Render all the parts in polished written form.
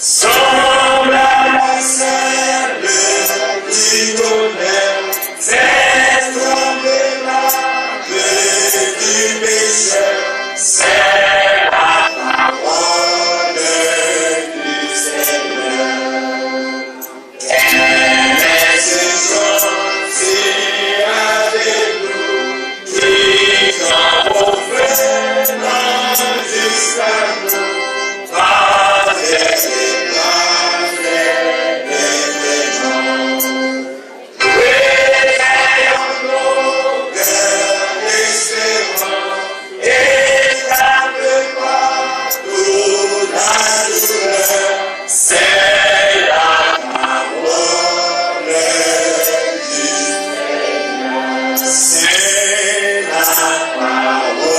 semblable à celle qui connaît ses tremblements du péché. C'est la parole du Seigneur. Elle est si gentille avec nous, qui sont au venant jusqu'à nous, par des éclats et des vêtements. Réveillons nos cœurs espérants, échappe pas toute la douleur, c'est la parole du Seigneur. C'est la parole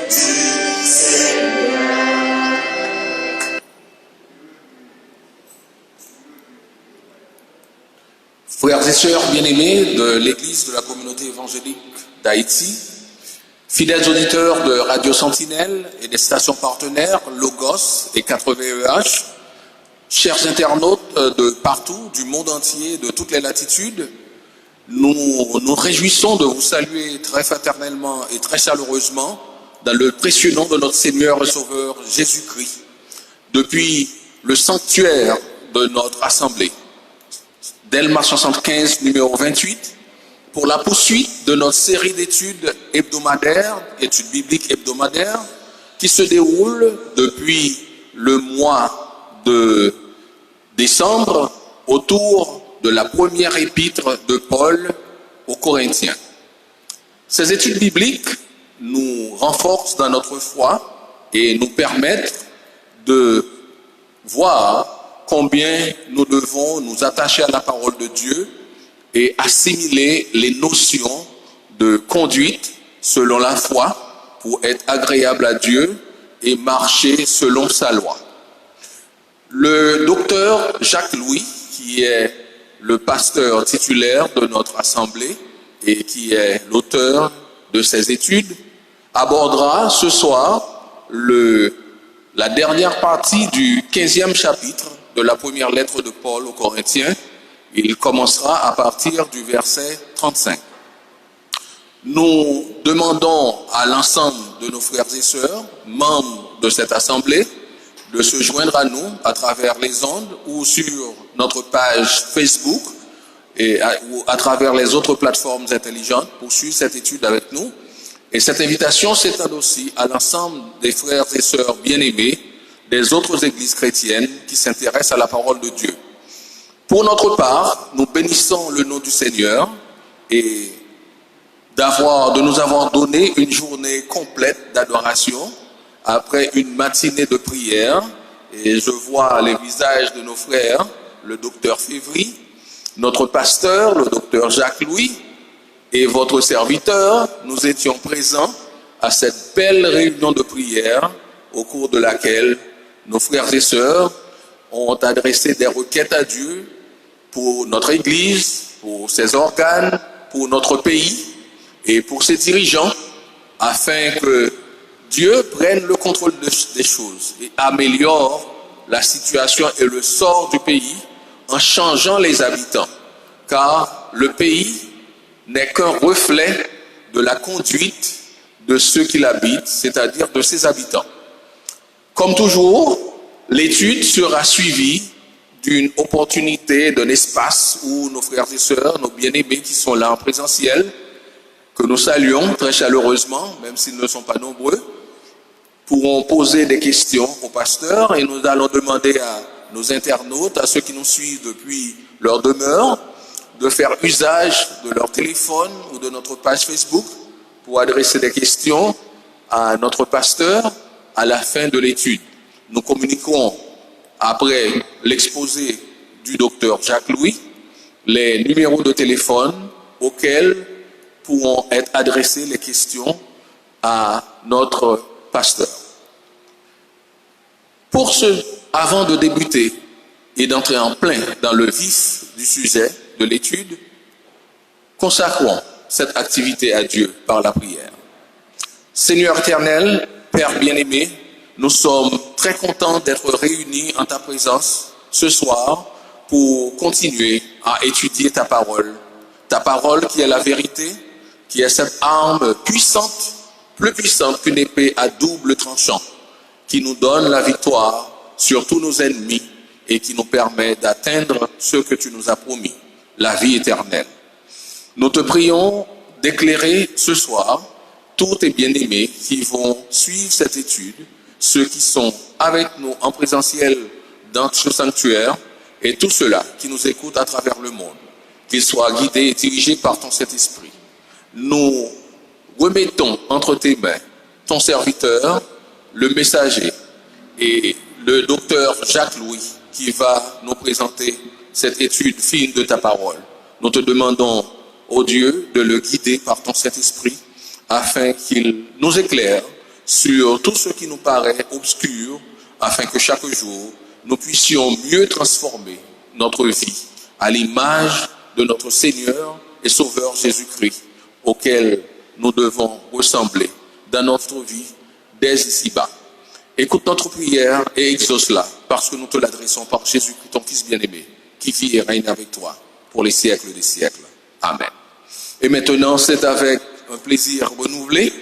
du Seigneur. Frères et sœurs bien-aimés de l'Église de la communauté évangélique d'Haïti, fidèles auditeurs de Radio Sentinelle et des stations partenaires Logos et 80EH, chers internautes de partout, du monde entier, de toutes les latitudes, nous nous réjouissons de vous saluer très fraternellement et très chaleureusement dans le précieux nom de notre Seigneur et Sauveur Jésus-Christ, depuis le sanctuaire de notre assemblée. Delma 75, numéro 28, pour la poursuite de notre série d'études hebdomadaires, études bibliques hebdomadaires, qui se déroule depuis le mois de décembre autour de la première épître de Paul aux Corinthiens. Ces études bibliques nous renforcent dans notre foi et nous permettent de voir combien nous devons nous attacher à la parole de Dieu et assimiler les notions de conduite selon la foi pour être agréable à Dieu et marcher selon sa loi. Le docteur Jacques Louis, qui est le pasteur titulaire de notre assemblée et qui est l'auteur de ces études, abordera ce soir la dernière partie du 15e chapitre de la première lettre de Paul aux Corinthiens. Il commencera à partir du verset 35. Nous demandons à l'ensemble de nos frères et sœurs, membres de cette assemblée, de se joindre à nous à travers les ondes ou sur notre page Facebook ou à travers les autres plateformes intelligentes pour suivre cette étude avec nous. Et cette invitation s'étend aussi à l'ensemble des frères et sœurs bien-aimés des autres églises chrétiennes qui s'intéressent à la parole de Dieu. Pour notre part, nous bénissons le nom du Seigneur et de nous avoir donné une journée complète d'adoration après une matinée de prière. Et je vois les visages de nos frères, le docteur Févry, notre pasteur, le docteur Jacques Louis, et votre serviteur. Nous étions présents à cette belle réunion de prière au cours de laquelle nos frères et sœurs ont adressé des requêtes à Dieu pour notre Église, pour ses organes, pour notre pays et pour ses dirigeants, afin que Dieu prenne le contrôle des choses et améliore la situation et le sort du pays en changeant les habitants. Car le pays n'est qu'un reflet de la conduite de ceux qui l'habitent, c'est-à-dire de ses habitants. Comme toujours, l'étude sera suivie d'une opportunité, d'un espace où nos frères et sœurs, nos bien-aimés qui sont là en présentiel, que nous saluons très chaleureusement, même s'ils ne sont pas nombreux, pourront poser des questions au pasteur et nous allons demander à nos internautes, à ceux qui nous suivent depuis leur demeure, de faire usage de leur téléphone ou de notre page Facebook pour adresser des questions à notre pasteur à la fin de l'étude. Nous communiquerons après l'exposé du docteur Jacques Louis les numéros de téléphone auxquels pourront être adressées les questions à notre pasteur. Avant de débuter et d'entrer en plein dans le vif du sujet de l'étude, consacrons cette activité à Dieu par la prière. Seigneur éternel, Père bien-aimé, nous sommes très contents d'être réunis en ta présence ce soir pour continuer à étudier ta parole qui est la vérité, qui est cette arme puissante, plus puissante qu'une épée à double tranchant, qui nous donne la victoire sur tous nos ennemis et qui nous permet d'atteindre ce que tu nous as promis, la vie éternelle. Nous te prions d'éclairer ce soir tous tes bien-aimés qui vont suivre cette étude, ceux qui sont avec nous en présentiel dans ce sanctuaire et tous ceux-là qui nous écoutent à travers le monde, qu'ils soient guidés et dirigés par ton Saint-Esprit. Nous remettons entre tes mains ton serviteur, le messager et le docteur Jacques-Louis qui va nous présenter cette étude fine de ta parole. Nous te demandons, ô Dieu, de le guider par ton Saint-Esprit afin qu'il nous éclaire sur tout ce qui nous paraît obscur, afin que chaque jour, nous puissions mieux transformer notre vie à l'image de notre Seigneur et Sauveur Jésus-Christ, auquel nous devons ressembler dans notre vie dès ici-bas. Écoute notre prière et exauce-la, parce que nous te l'adressons par Jésus-Christ, ton Fils bien-aimé, qui vit et règne avec toi pour les siècles des siècles. Amen. Et maintenant, c'est avec un plaisir renouvelé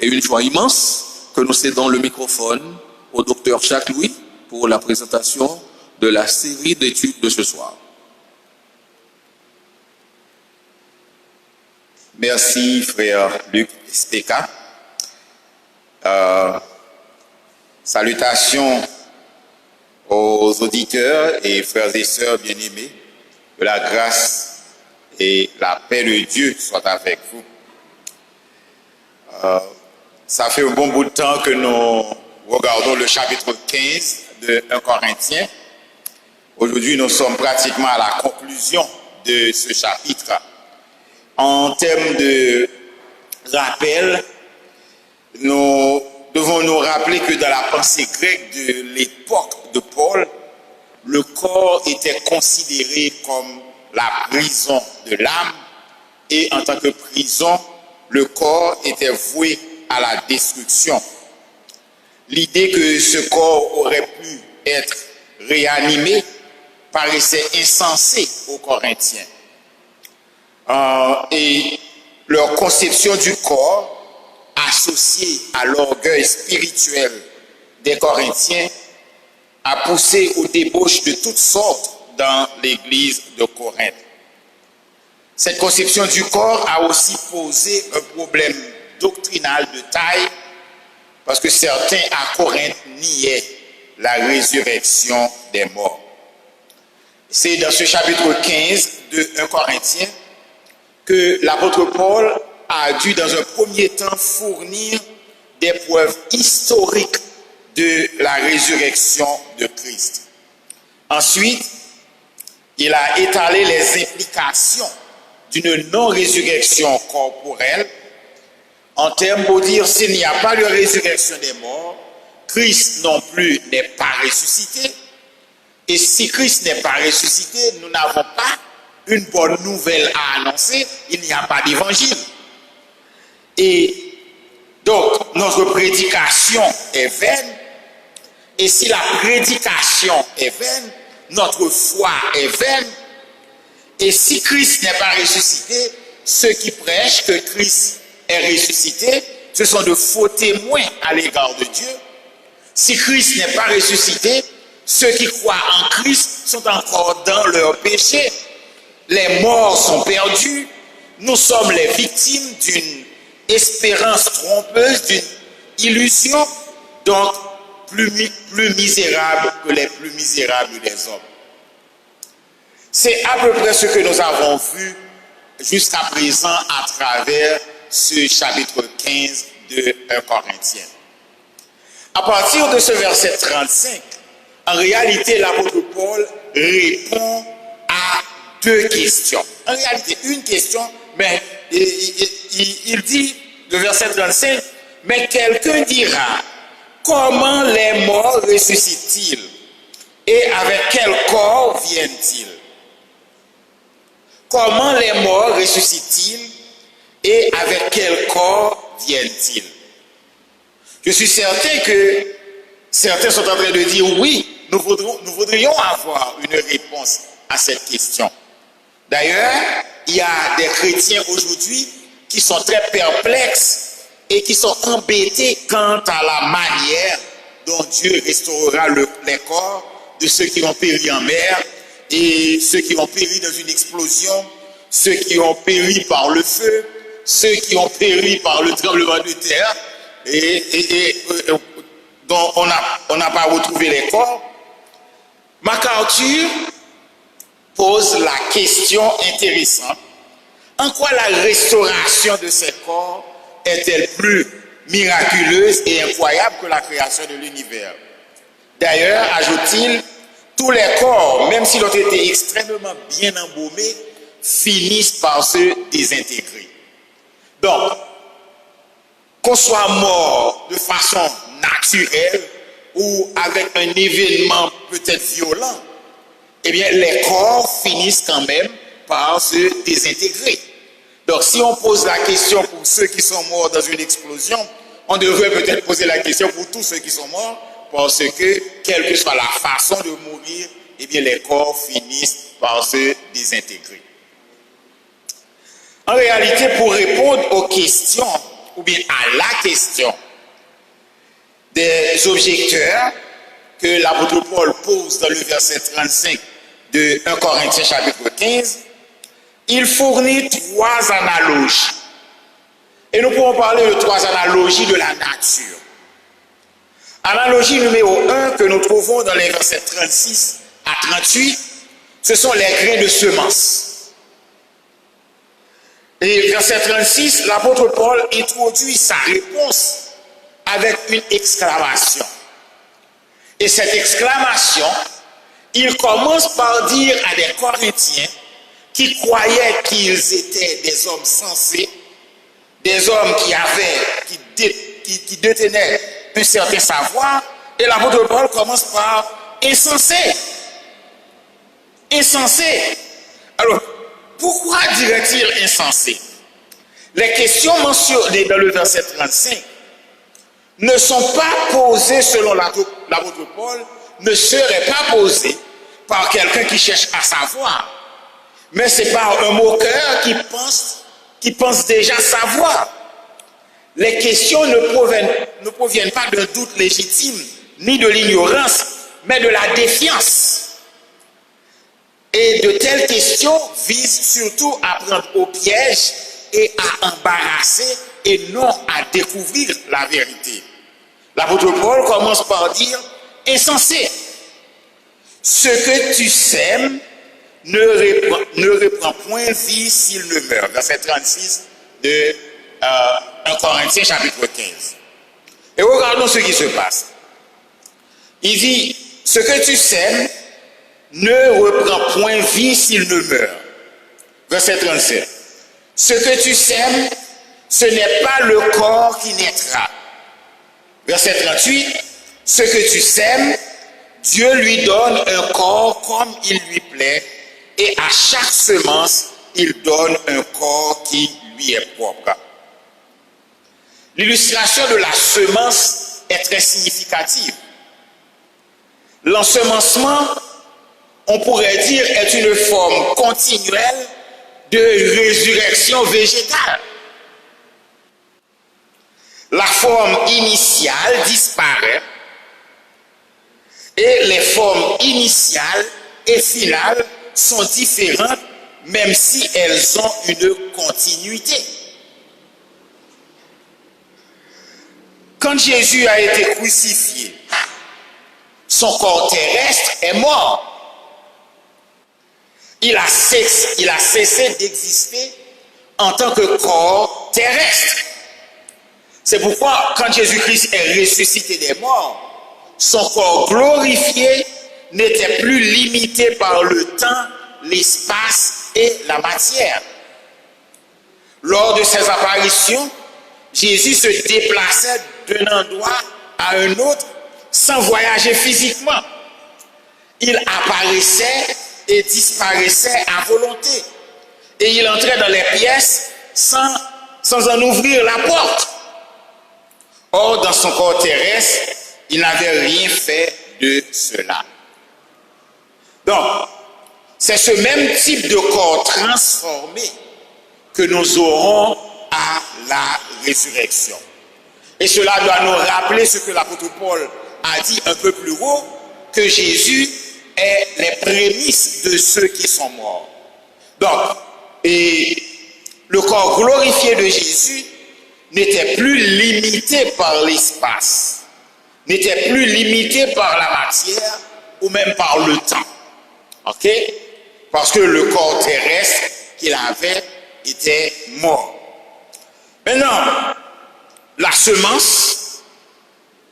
et une joie immense que nous cédons le microphone au docteur Jacques-Louis pour la présentation de la série d'études de ce soir. Merci, frère Luc Steka. Salutations aux auditeurs et frères et sœurs bien-aimés. Que la grâce et la paix de Dieu soient avec vous. Ça fait un bon bout de temps que nous regardons le chapitre 15 de 1 Corinthiens. Aujourd'hui, nous sommes pratiquement à la conclusion de ce chapitre. En termes de rappel, nous devons nous rappeler que dans la pensée grecque de l'époque de Paul, le corps était considéré comme la prison de l'âme et en tant que prison, le corps était voué à la destruction. L'idée que ce corps aurait pu être réanimé paraissait insensée aux Corinthiens. Et leur conception du corps, associée à l'orgueil spirituel des Corinthiens, a poussé aux débauches de toutes sortes dans l'église de Corinthe. Cette conception du corps a aussi posé un problème doctrinal de taille, parce que certains à Corinthe niaient la résurrection des morts. C'est dans ce chapitre 15 de 1 Corinthiens que l'apôtre Paul a dû dans un premier temps fournir des preuves historiques de la résurrection de Christ. Ensuite, il a étalé les implications d'une non-résurrection corporelle en termes pour dire s'il n'y a pas de résurrection des morts, Christ non plus n'est pas ressuscité. Et si Christ n'est pas ressuscité, nous n'avons pas une bonne nouvelle à annoncer, il n'y a pas d'évangile. Et donc, notre prédication est vaine. Et si la prédication est vaine, notre foi est vaine. Et si Christ n'est pas ressuscité, ceux qui prêchent que Christ est ressuscité, ce sont de faux témoins à l'égard de Dieu. Si Christ n'est pas ressuscité, ceux qui croient en Christ sont encore dans leur péché. Les morts sont perdus. Nous sommes les victimes d'une espérance trompeuse, d'une illusion, donc plus misérable que les plus misérables des hommes. C'est à peu près ce que nous avons vu jusqu'à présent à travers ce chapitre 15 de 1 Corinthiens. À partir de ce verset 35, en réalité, l'apôtre Paul répond à deux questions. En réalité, une question, mais il dit, le verset 35, mais quelqu'un dira, comment les morts ressuscitent-ils? Et avec quel corps viennent-ils? Comment les morts ressuscitent-ils? Et avec quel corps viennent-ils? Je suis certain que Certains sont en train de dire oui, nous voudrions avoir une réponse à cette question. D'ailleurs, il y a des chrétiens aujourd'hui qui sont très perplexes et qui sont embêtés quant à la manière dont Dieu restaurera les corps de ceux qui ont péri en mer et ceux qui ont péri dans une explosion, ceux qui ont péri par le feu, ceux qui ont péri par le tremblement de terre et dont on n'a pas retrouvé les corps. MacArthur pose la question intéressante. En quoi la restauration de ces corps est-elle plus miraculeuse et incroyable que la création de l'univers? D'ailleurs, ajoute-t-il, tous les corps, même s'ils ont été extrêmement bien embaumés, finissent par se désintégrer. Donc, qu'on soit mort de façon naturelle ou avec un événement peut-être violent, eh bien, les corps finissent quand même par se désintégrer. Donc, si on pose la question pour ceux qui sont morts dans une explosion, on devrait peut-être poser la question pour tous ceux qui sont morts, parce que, quelle que soit la façon de mourir, eh bien, les corps finissent par se désintégrer. En réalité, pour répondre aux questions, ou bien à la question des objecteurs que l'apôtre Paul pose dans le verset 35 de 1 Corinthiens chapitre 15, il fournit 3 analogies. Et nous pouvons parler de 3 analogies de la nature. Analogie numéro 1 que nous trouvons dans les versets 36 à 38, ce sont les grains de semence. Et verset 36, l'apôtre Paul introduit sa réponse avec une exclamation. Et cette exclamation, il commence par dire à des Corinthiens qui croyaient qu'ils étaient des hommes sensés, des hommes qui détenaient un certain savoir, et l'apôtre Paul commence par insensé. Insensé. Alors, pourquoi dirait-il insensé? Les questions mentionnées dans le verset 35 ne sont pas posées selon l'apôtre Paul, ne seraient pas posées par quelqu'un qui cherche à savoir, mais c'est par un moqueur qui pense déjà savoir. Les questions ne proviennent pas d'un doute légitime, ni de l'ignorance, mais de la défiance. Et de telles questions visent surtout à prendre au piège et à embarrasser et non à découvrir la vérité. L'apôtre Paul commence par dire « insensé, ce que tu sèmes ne reprend point vie s'il ne meurt ». Verset 36 de 1 Corinthiens chapitre 15. Et regardons ce qui se passe. Il dit « ce que tu sèmes ne reprend point vie s'il ne meurt ». Verset 37. Ce que tu sèmes, ce n'est pas le corps qui naîtra. Verset 38. Ce que tu sèmes, Dieu lui donne un corps comme il lui plaît, et à chaque semence, il donne un corps qui lui est propre. L'illustration de la semence est très significative. L'ensemencement, on pourrait dire, est une forme continuelle de résurrection végétale. La forme initiale disparaît et les formes initiales et finales sont différentes, même si elles ont une continuité. Quand Jésus a été crucifié, son corps terrestre est mort. Il a cessé d'exister en tant que corps terrestre. C'est pourquoi, quand Jésus-Christ est ressuscité des morts, son corps glorifié n'était plus limité par le temps, l'espace et la matière. Lors de ses apparitions, Jésus se déplaçait d'un endroit à un autre sans voyager physiquement. Il apparaissait et disparaissait à volonté. Et il entrait dans les pièces sans en ouvrir la porte. Or, dans son corps terrestre, il n'avait rien fait de cela. Donc, c'est ce même type de corps transformé que nous aurons à la résurrection. Et cela doit nous rappeler ce que l'apôtre Paul a dit un peu plus haut, que Jésus est les prémices de ceux qui sont morts. Donc, et le corps glorifié de Jésus n'était plus limité par l'espace, n'était plus limité par la matière ou même par le temps. Ok? Parce que le corps terrestre qu'il avait était mort. Maintenant, la semence,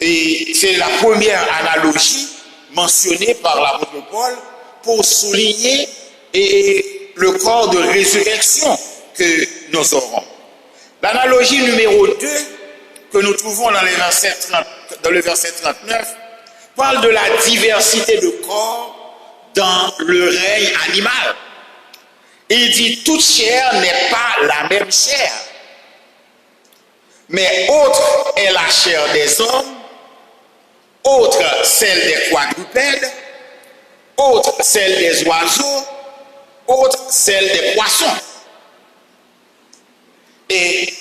et c'est la première analogie mentionnée par l'apôtre Paul pour souligner le corps de résurrection que nous aurons. L'analogie numéro 2 que nous trouvons dans le verset 39 parle de la diversité de corps dans le règne animal. Il dit toute chair n'est pas la même chair, mais autre est la chair des hommes, autre celle des quadrupèdes, autre celle des oiseaux, autre celle des poissons. Et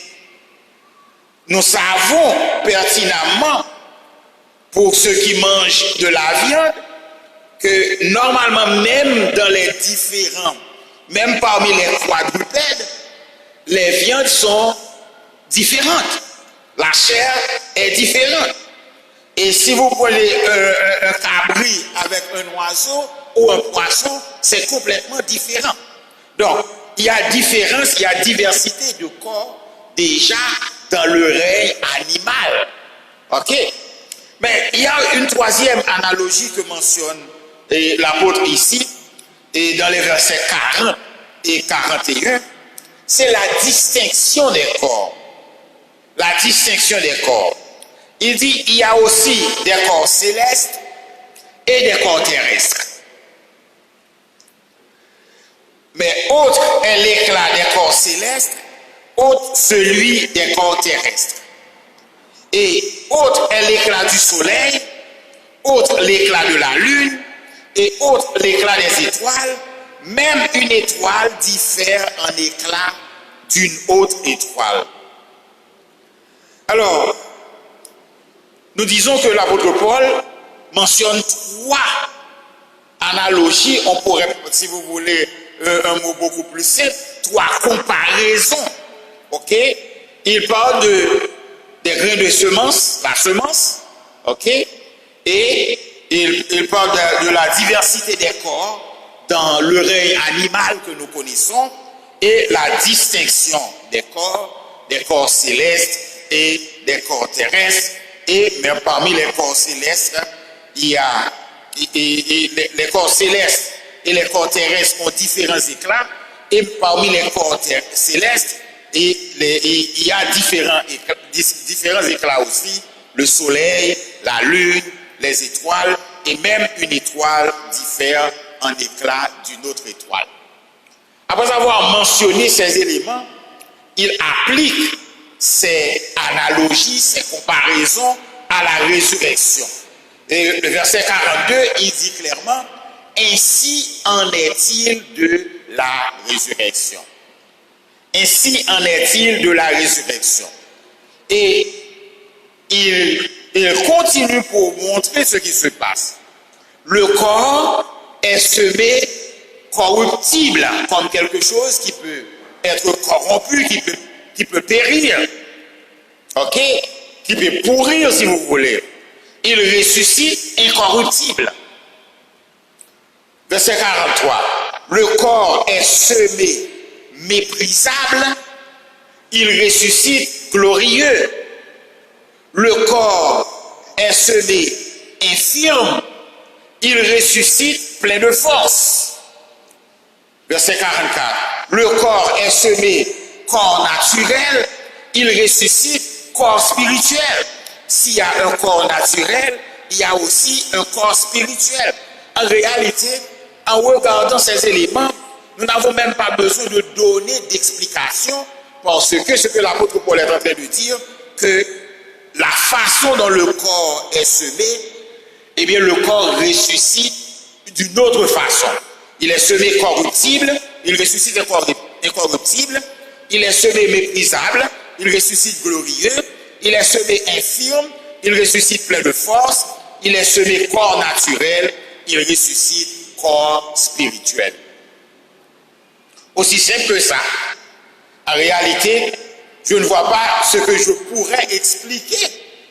nous savons pertinemment, pour ceux qui mangent de la viande, que normalement même dans les différents, même parmi les quadrupèdes, les viandes sont différentes. La chair est différente. Et si vous prenez un cabri avec un oiseau ou un poisson, c'est complètement différent. Donc, il y a différence, il y a diversité de corps déjà dans le règne animal. Ok? Mais il y a une troisième analogie que mentionne l'apôtre ici, et dans les versets 40 et 41, c'est la distinction des corps. La distinction des corps. Il dit, il y a aussi des corps célestes et des corps terrestres. Mais autre est l'éclat des corps célestes, autre celui des corps terrestres. Et autre est l'éclat du soleil, autre l'éclat de la lune, et autre l'éclat des étoiles. Même une étoile diffère en éclat d'une autre étoile. Alors, nous disons que l'apôtre Paul mentionne trois analogies. On pourrait, si vous voulez, un mot beaucoup plus simple, trois comparaisons. Ok? Il parle des grains de semence, la semence. Ok? Et il parle de la diversité des corps dans le règne animal que nous connaissons et la distinction des corps célestes et des corps terrestres. Et même parmi les corps célestes, il y a les corps célestes et les corps terrestres ont différents éclats. Et parmi les corps célestes, il y a différents éclats aussi. Le soleil, la lune, les étoiles, et même une étoile diffère en éclat d'une autre étoile. Après avoir mentionné ces éléments, il applique ces analogies, ces comparaisons à la résurrection. Et le verset 42, il dit clairement, ainsi en est-il de la résurrection. Ainsi en est-il de la résurrection. Et il continue pour montrer ce qui se passe. Le corps est semé corruptible, comme quelque chose qui peut être corrompu, qui peut périr, ok, qui peut pourrir si vous voulez. Il ressuscite incorruptible. Verset 43. Le corps est semé méprisable, il ressuscite glorieux. Le corps est semé infirme, il ressuscite plein de force. Verset 44. Le corps est semé corps naturel, il ressuscite corps spirituel. S'il y a un corps naturel, il y a aussi un corps spirituel. En réalité, en regardant ces éléments, nous n'avons même pas besoin de donner d'explication parce que ce que l'apôtre Paul est en train de dire, que la façon dont le corps est semé, eh bien le corps ressuscite d'une autre façon. Il est semé corruptible, il ressuscite incorruptible, il est semé méprisable, il ressuscite glorieux, il est semé infirme, il ressuscite plein de force, il est semé corps naturel, il ressuscite corps spirituel. Aussi simple que ça. En réalité, je ne vois pas ce que je pourrais expliquer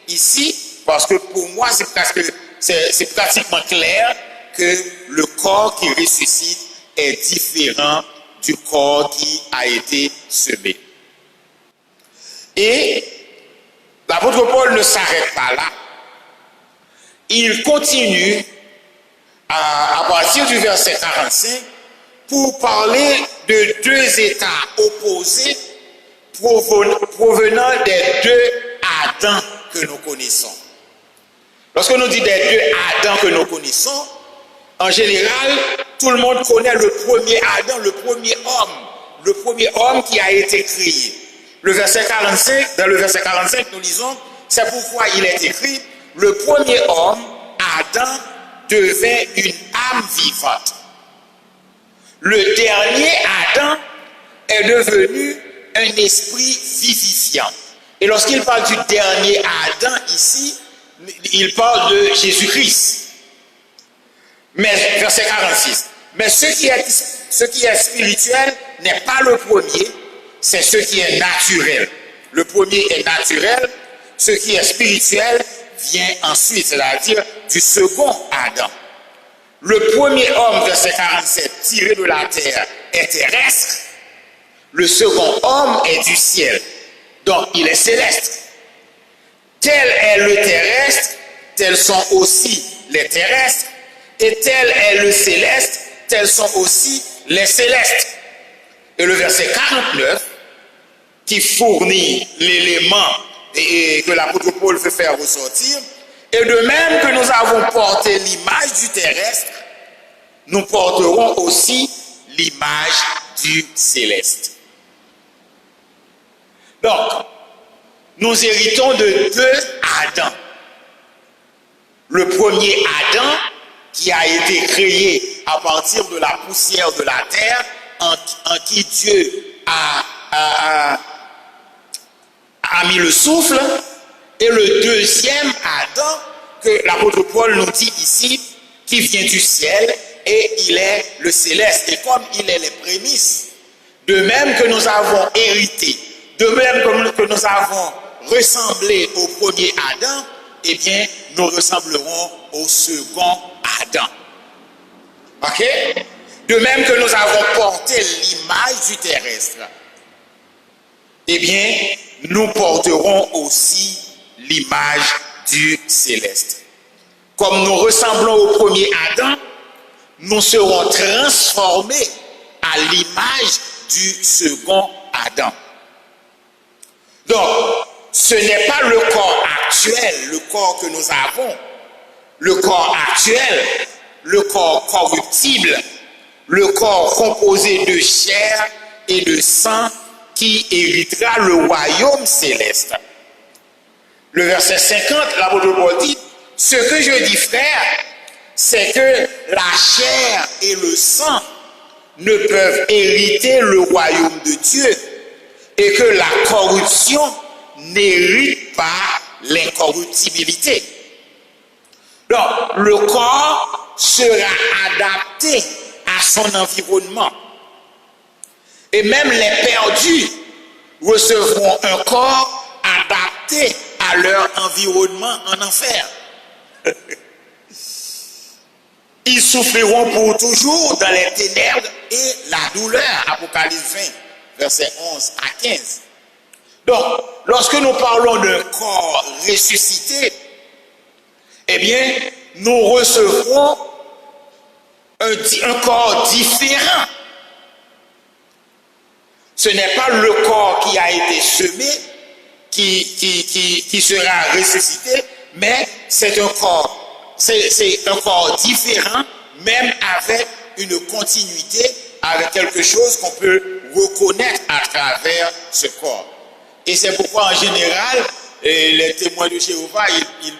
ici, parce que pour moi, c'est pratiquement clair que le corps qui ressuscite est différent du corps qui a été semé. Et l'apôtre Paul ne s'arrête pas là. Il continue à partir du verset 45 pour parler de deux états opposés provenant des deux Adams que nous connaissons. Lorsque nous disons des deux Adams que nous connaissons, en général, tout le monde connaît le premier Adam, le premier homme qui a été créé. Dans le verset 45, nous lisons, c'est pourquoi il est écrit, le premier homme, Adam, devint une âme vivante. Le dernier Adam est devenu un esprit vivifiant. Et lorsqu'il parle du dernier Adam ici, il parle de Jésus-Christ. Mais, verset 46, mais ce qui est spirituel n'est pas le premier, c'est ce qui est naturel. Le premier est naturel, ce qui est spirituel vient ensuite, c'est-à-dire du second Adam. Le premier homme, verset 47, tiré de la terre, est terrestre. Le second homme est du ciel. Donc, il est céleste. Tel est le terrestre, tels sont aussi les terrestres. Et tel est le céleste, tels sont aussi les célestes. Et le verset 49, qui fournit l'élément que l'apôtre Paul veut faire ressortir, et de même que nous avons porté l'image du terrestre, nous porterons aussi l'image du céleste. Donc, nous héritons de deux Adams. Le premier Adam, qui a été créé à partir de la poussière de la terre, en qui Dieu a mis le souffle, et le deuxième Adam, que l'apôtre Paul nous dit ici, qui vient du ciel, et il est le céleste, et comme il est les prémices, de même que nous avons hérité, de même que nous avons ressemblé au premier Adam, eh bien, nous ressemblerons au second Adam. Ok? De même que nous avons porté l'image du terrestre, eh bien, nous porterons aussi l'image du céleste. Comme nous ressemblons au premier Adam, nous serons transformés à l'image du second Adam. Donc, ce n'est pas le corps actuel, le corps que nous avons, le corps actuel, le corps corruptible, le corps composé de chair et de sang qui héritera le royaume céleste. Le verset 50, l'apôtre Paul dit, ce que je dis, frère, c'est que la chair et le sang ne peuvent hériter le royaume de Dieu et que la corruption n'hérite pas l'incorruptibilité. Donc, le corps sera adapté à son environnement. Et même les perdus recevront un corps adapté à leur environnement en enfer. Ils souffriront pour toujours dans les ténèbres et la douleur. Apocalypse 20, versets 11 à 15. Donc, lorsque nous parlons d'un corps ressuscité, eh bien, nous recevrons un corps différent. Ce n'est pas le corps qui a été semé qui sera ressuscité, mais c'est un corps différent, même avec une continuité, avec quelque chose qu'on peut reconnaître à travers ce corps. Et c'est pourquoi, en général, Et les témoins de Jéhovah,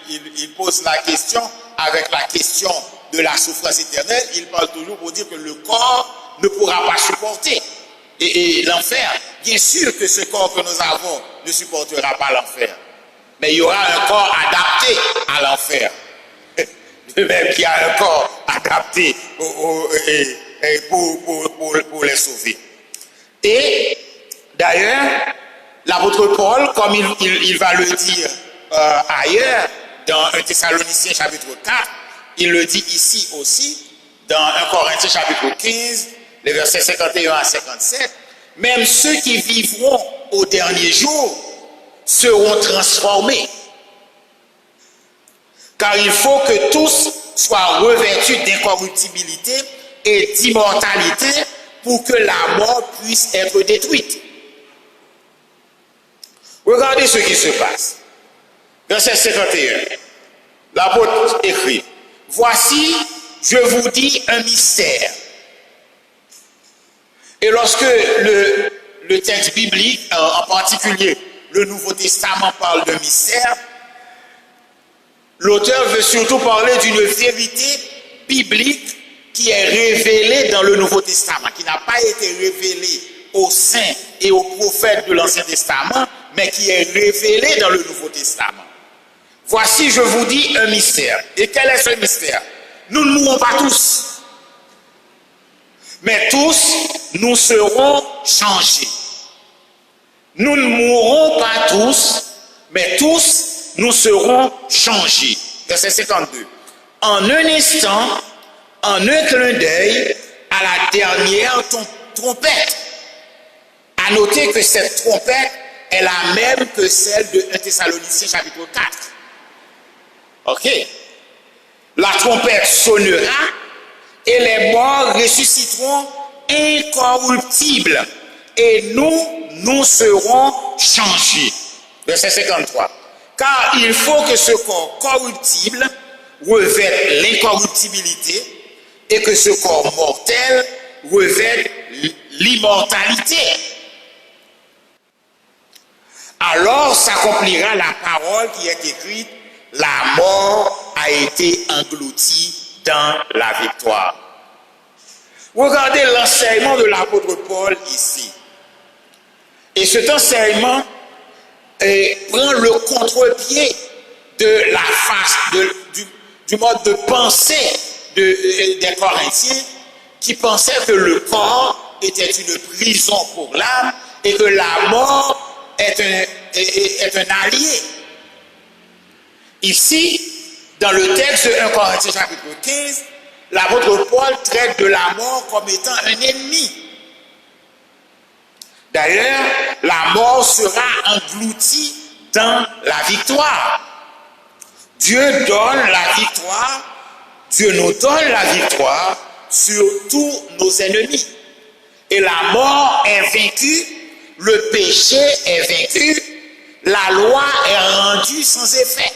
ils posent la question avec la question de la souffrance éternelle. Ils parlent toujours pour dire que le corps ne pourra pas supporter. Et l'enfer, bien sûr que ce corps que nous avons ne supportera pas l'enfer. Mais il y aura un corps adapté à l'enfer. De même qu'il y a un corps adapté pour les sauver. Et d'ailleurs, l'apôtre Paul, comme il va le dire ailleurs, dans 1 Thessaloniciens chapitre 4, il le dit ici aussi, dans 1 Corinthiens chapitre 15, les versets 51 à 57, même ceux qui vivront au dernier jour seront transformés. Car il faut que tous soient revêtus d'incorruptibilité et d'immortalité pour que la mort puisse être détruite. Regardez ce qui se passe. Verset 51. L'apôtre écrit, « Voici, je vous dis un mystère. » Et lorsque le texte biblique, en particulier le Nouveau Testament, parle de mystère, l'auteur veut surtout parler d'une vérité biblique qui est révélée dans le Nouveau Testament, qui n'a pas été révélée aux saints et aux prophètes de l'Ancien Testament, mais qui est révélée dans le Nouveau Testament. Voici, je vous dis un mystère. Et quel est ce mystère? Nous ne mourrons pas tous, mais tous, nous serons changés. Nous ne mourrons pas tous, mais tous, nous serons changés. Verset 52. En un instant, en un clin d'œil, à la dernière trompette. À noter que cette trompette est la même que celle de 1 Thessaloniciens chapitre 4. Ok. La trompette sonnera et les morts ressusciteront incorruptibles et nous serons changés. Verset 53. Car il faut que ce corps corruptible revête l'incorruptibilité et que ce corps mortel revête l'immortalité. Alors s'accomplira la parole qui est écrite, la mort a été engloutie dans la victoire. Regardez l'enseignement de l'apôtre Paul ici. Et cet enseignement prend le contre-pied de la face, du mode de pensée des Corinthiens qui pensaient que le corps était une prison pour l'âme et que la mort est un allié. Ici, dans le texte de 1 Corinthiens chapitre 15, l'apôtre Paul traite de la mort comme étant un ennemi. D'ailleurs, la mort sera engloutie dans la victoire. Dieu donne la victoire, Dieu nous donne la victoire sur tous nos ennemis. Et la mort est vaincue, le péché est vaincu, la loi est rendue sans effet.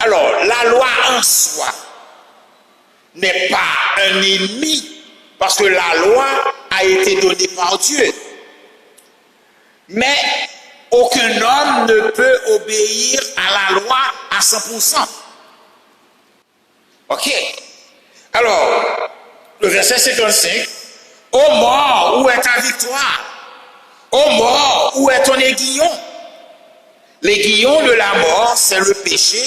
Alors, la loi en soi n'est pas un ennemi, parce que la loi a été donnée par Dieu. Mais aucun homme ne peut obéir à la loi à 100%. Ok. Alors, le verset 55. Ô mort, où est ta victoire? Ô mort, où est ton aiguillon? L'aiguillon de la mort, c'est le péché,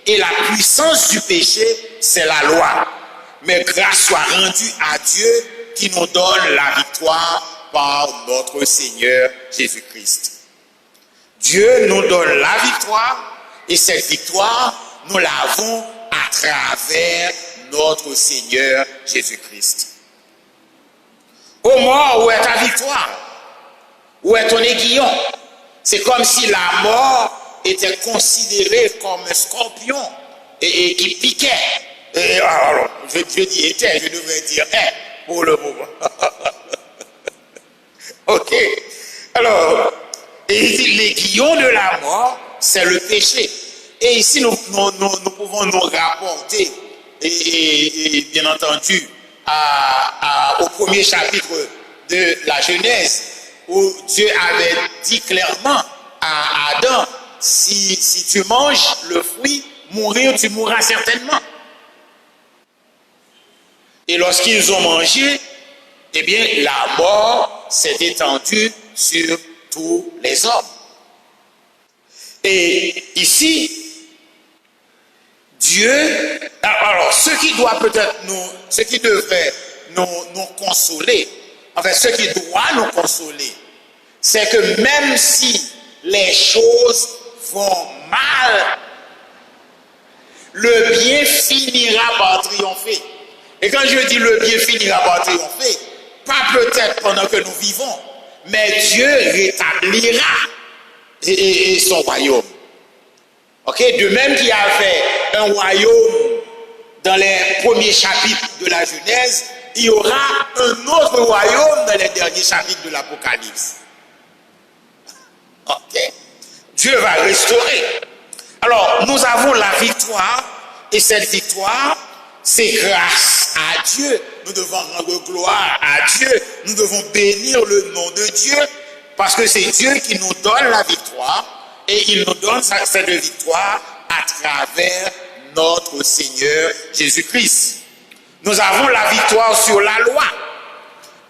et la puissance du péché, c'est la loi. Mais grâce soit rendue à Dieu qui nous donne la victoire par notre Seigneur Jésus-Christ. Dieu nous donne la victoire, et cette victoire, nous l'avons à travers notre Seigneur Jésus-Christ. Ô mort, où est ta victoire? Où est ton aiguillon? C'est comme si la mort était considérée comme un scorpion et qui piquait. Et alors, je dis était, je devrais dire pour le moment. Ok. Alors, l'aiguillon de la mort, c'est le péché. Et ici, nous pouvons nous rapporter, et bien entendu, au premier chapitre de la Genèse, où Dieu avait dit clairement à Adam, si tu manges le fruit, mourir, tu mourras certainement. Et lorsqu'ils ont mangé, eh bien, la mort s'est étendue sur tous les hommes. Et ici, Dieu, alors ce qui doit peut-être ce qui devrait nous consoler, enfin ce qui doit nous consoler, c'est que même si les choses vont mal, le bien finira par triompher. Et quand je dis le bien finira par triompher, pas peut-être pendant que nous vivons, mais Dieu rétablira son royaume. Ok, de même qu'il y avait un royaume dans les premiers chapitres de la Genèse, il y aura un autre royaume dans les derniers chapitres de l'Apocalypse. Ok, Dieu va restaurer. Alors, nous avons la victoire, et cette victoire, c'est grâce à Dieu. Nous devons rendre gloire à Dieu. Nous devons bénir le nom de Dieu, parce que c'est Dieu qui nous donne la victoire, et il nous donne cette victoire à travers notre Seigneur Jésus-Christ. Nous avons la victoire sur la loi,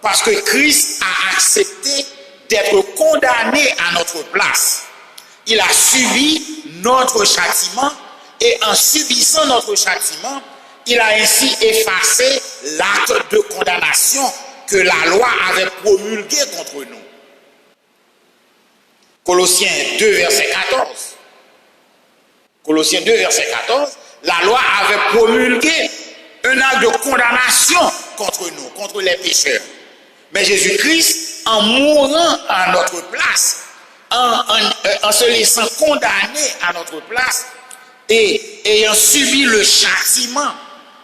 parce que Christ a accepté d'être condamné à notre place. Il a subi notre châtiment, et en subissant notre châtiment, il a ainsi effacé l'acte de condamnation que la loi avait promulgué contre nous. Colossiens 2, verset 14. Colossiens 2, verset 14. La loi avait promulgué un acte de condamnation contre nous, contre les pécheurs. Mais Jésus-Christ, en mourant à notre place, en se laissant condamner à notre place, et ayant subi le châtiment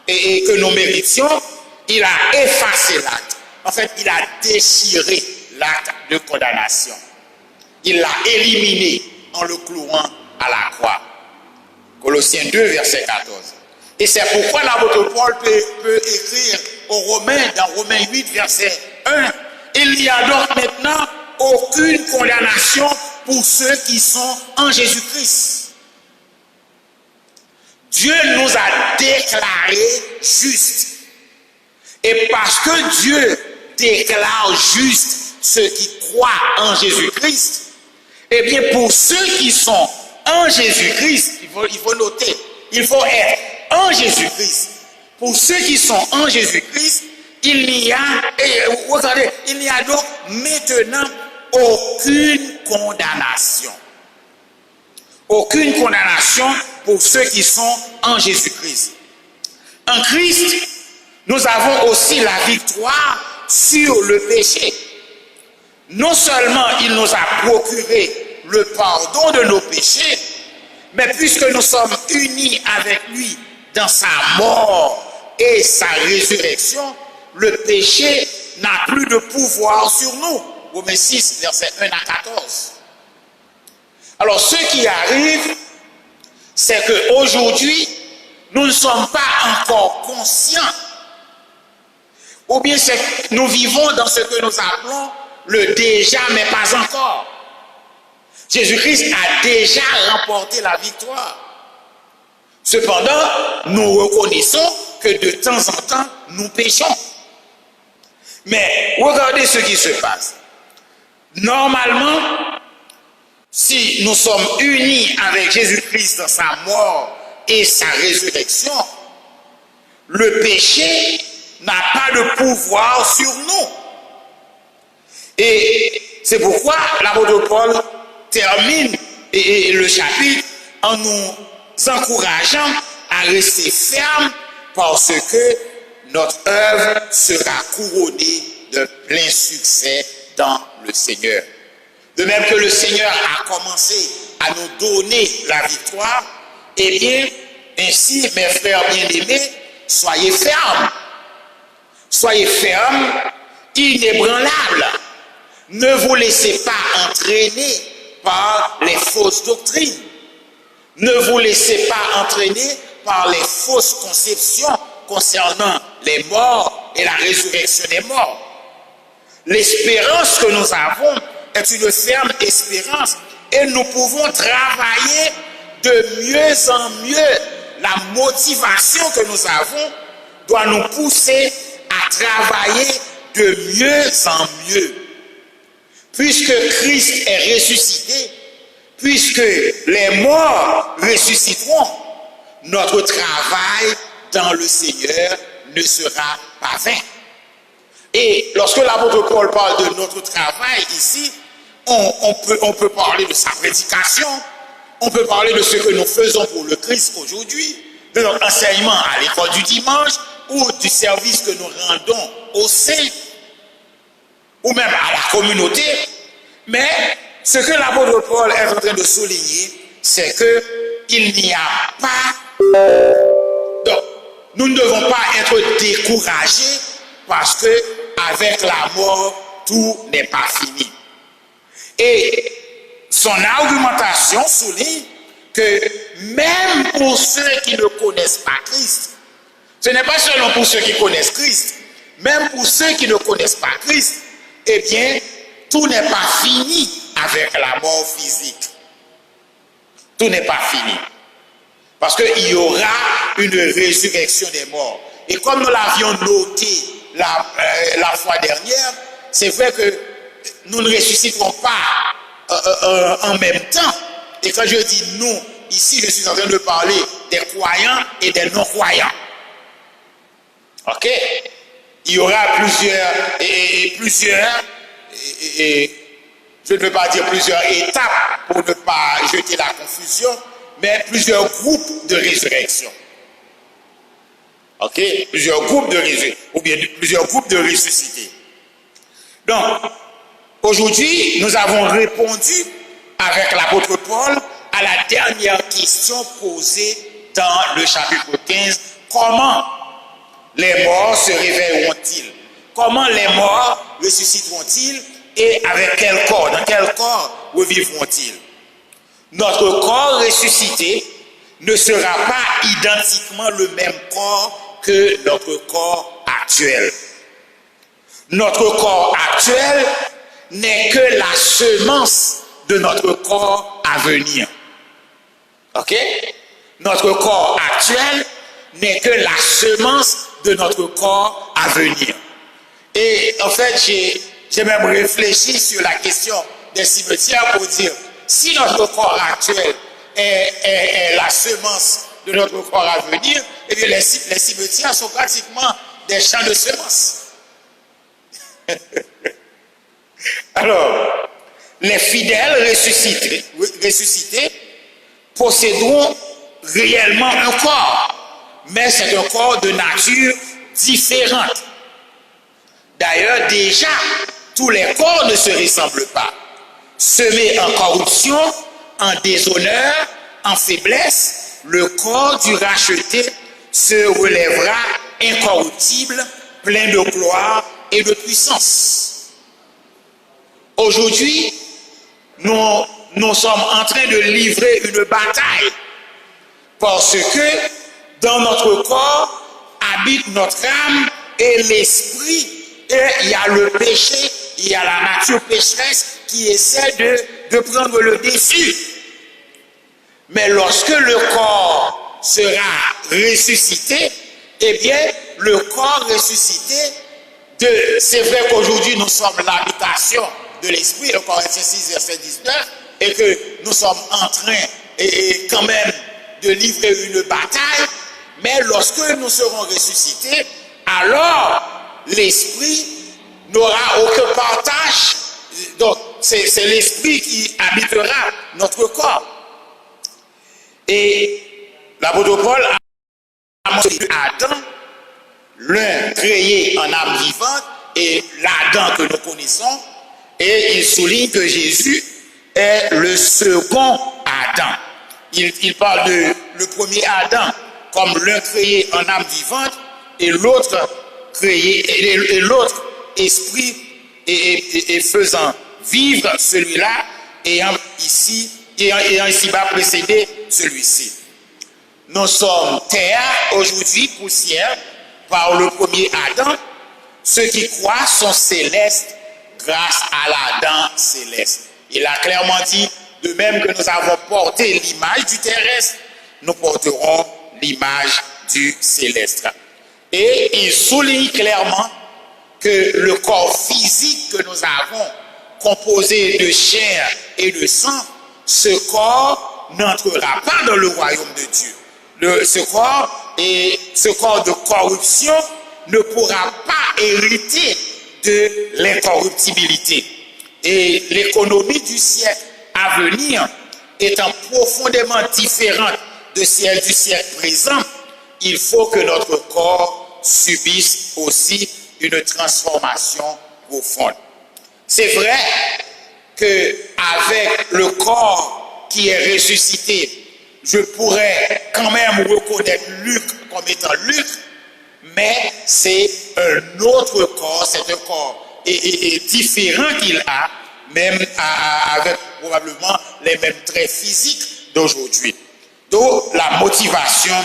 et que nous méritions, il a effacé l'acte. En fait, il a déchiré l'acte de condamnation. Il l'a éliminé en le clouant à la croix. Colossiens 2, verset 14. Et c'est pourquoi l'apôtre Paul peut écrire aux Romains, dans Romains 8, verset 1, il n'y a donc maintenant aucune condamnation pour ceux qui sont en Jésus-Christ. Dieu nous a déclarés justes. Et parce que Dieu déclare justes ceux qui croient en Jésus-Christ, eh bien pour ceux qui sont en Jésus-Christ, il faut noter, il faut être en Jésus-Christ. Pour ceux qui sont en Jésus-Christ, il n'y a donc maintenant aucune condamnation. Aucune condamnation pour ceux qui sont en Jésus-Christ. En Christ, nous avons aussi la victoire sur le péché. Non seulement il nous a procuré le pardon de nos péchés, mais puisque nous sommes unis avec lui dans sa mort et sa résurrection, le péché n'a plus de pouvoir sur nous. Romains 6, versets 1 à 14. Alors, ce qui arrive, c'est qu'aujourd'hui, nous ne sommes pas encore conscients, ou bien c'est que nous vivons dans ce que nous appelons le déjà, mais pas encore. Jésus-Christ a déjà remporté la victoire. Cependant, nous reconnaissons que de temps en temps, nous péchons. Mais regardez ce qui se passe. Normalement, si nous sommes unis avec Jésus-Christ dans sa mort et sa résurrection, le péché n'a pas de pouvoir sur nous. Et c'est pourquoi l'apôtre Paul termine le chapitre en nous encourageant à rester fermes parce que notre œuvre sera couronnée de plein succès dans le Seigneur. De même que le Seigneur a commencé à nous donner la victoire, eh bien, ainsi, mes frères bien-aimés, soyez fermes. Soyez fermes, inébranlables. Ne vous laissez pas entraîner par les fausses doctrines. Ne vous laissez pas entraîner par les fausses conceptions concernant les morts et la résurrection des morts. L'espérance que nous avons est une ferme espérance et nous pouvons travailler de mieux en mieux. La motivation que nous avons doit nous pousser à travailler de mieux en mieux. Puisque Christ est ressuscité, puisque les morts ressusciteront, notre travail dans le Seigneur ne sera pas vain. Et lorsque l'apôtre Paul parle de notre travail ici, on peut parler de sa prédication, on peut parler de ce que nous faisons pour le Christ aujourd'hui, de notre enseignement à l'école du dimanche, ou du service que nous rendons aux saints, ou même à la communauté. Mais ce que l'apôtre Paul est en train de souligner, c'est qu'il n'y a pas... Donc, nous ne devons pas être découragés parce que avec la mort, tout n'est pas fini. Et son argumentation souligne que même pour ceux qui ne connaissent pas Christ, ce n'est pas seulement pour ceux qui connaissent Christ, même pour ceux qui ne connaissent pas Christ, eh bien, tout n'est pas fini avec la mort physique. Tout n'est pas fini. Parce qu'il y aura une résurrection des morts. Et comme nous l'avions noté la fois dernière, c'est vrai que nous ne ressusciterons pas en même temps. Et quand je dis nous, ici je suis en train de parler des croyants et des non-croyants. Ok? Il y aura plusieurs, je ne veux pas dire plusieurs étapes pour ne pas jeter la confusion, mais plusieurs groupes de résurrection. Ok? Plusieurs groupes de résurrection, ou bien plusieurs groupes de ressuscités. Donc, aujourd'hui, nous avons répondu avec l'apôtre Paul à la dernière question posée dans le chapitre 15. Comment les morts se réveilleront-ils? Comment les morts ressusciteront-ils? Et avec quel corps? Dans quel corps revivront-ils? Notre corps ressuscité ne sera pas identiquement le même corps que notre corps actuel. Notre corps actuel n'est que la semence de notre corps à venir. Ok? Notre corps actuel n'est que la semence de notre corps à venir. Et en fait, j'ai même réfléchi sur la question des cimetières pour dire, si notre corps actuel est la semence de notre corps à venir, eh bien les cimetières sont pratiquement des champs de semences. Alors, les fidèles ressuscités posséderont réellement un corps, mais c'est un corps de nature différente. D'ailleurs, déjà, tous les corps ne se ressemblent pas. Semé en corruption, en déshonneur, en faiblesse, le corps du racheté se relèvera incorruptible, plein de gloire et de puissance. Aujourd'hui, nous sommes en train de livrer une bataille parce que dans notre corps habite notre âme et l'esprit, et il y a le péché, il y a la nature pécheresse qui essaie de prendre le dessus. Mais lorsque le corps sera ressuscité, eh bien, le corps ressuscité, c'est vrai qu'aujourd'hui nous sommes l'habitation de l'esprit, le Corinthiens 6, verset 19, et que nous sommes en train, et quand même, de livrer une bataille, mais lorsque nous serons ressuscités, alors l'esprit n'aura aucun partage. Donc, c'est l'esprit qui habitera notre corps. Et l'apôtre Paul a montré Adam, l'un créé en âme vivante, et l'Adam que nous connaissons, et il souligne que Jésus est le second Adam. Il parle de le premier Adam comme l'un créé en âme vivante, et l'autre créé, et l'autre esprit, et faisant vivre celui-là, ayant ici-bas précédé celui-ci. Nous sommes terre, aujourd'hui poussière, par le premier Adam. Ceux qui croient sont célestes grâce à l'Adam céleste. Il a clairement dit de même que nous avons porté l'image du terrestre, nous porterons l'image du céleste. Et il souligne clairement que le corps physique que nous avons, composé de chair et de sang, ce corps n'entrera pas dans le royaume de Dieu. Ce corps de corruption ne pourra pas hériter de l'incorruptibilité. Et l'économie du siècle à venir étant profondément différente de celle du siècle présent, il faut que notre corps subisse aussi une transformation profonde. C'est vrai qu'avec le corps qui est ressuscité, je pourrais quand même reconnaître Luc comme étant Luc, mais c'est un autre corps, c'est un corps différent qu'il a, même avec probablement les mêmes traits physiques d'aujourd'hui. D'où la motivation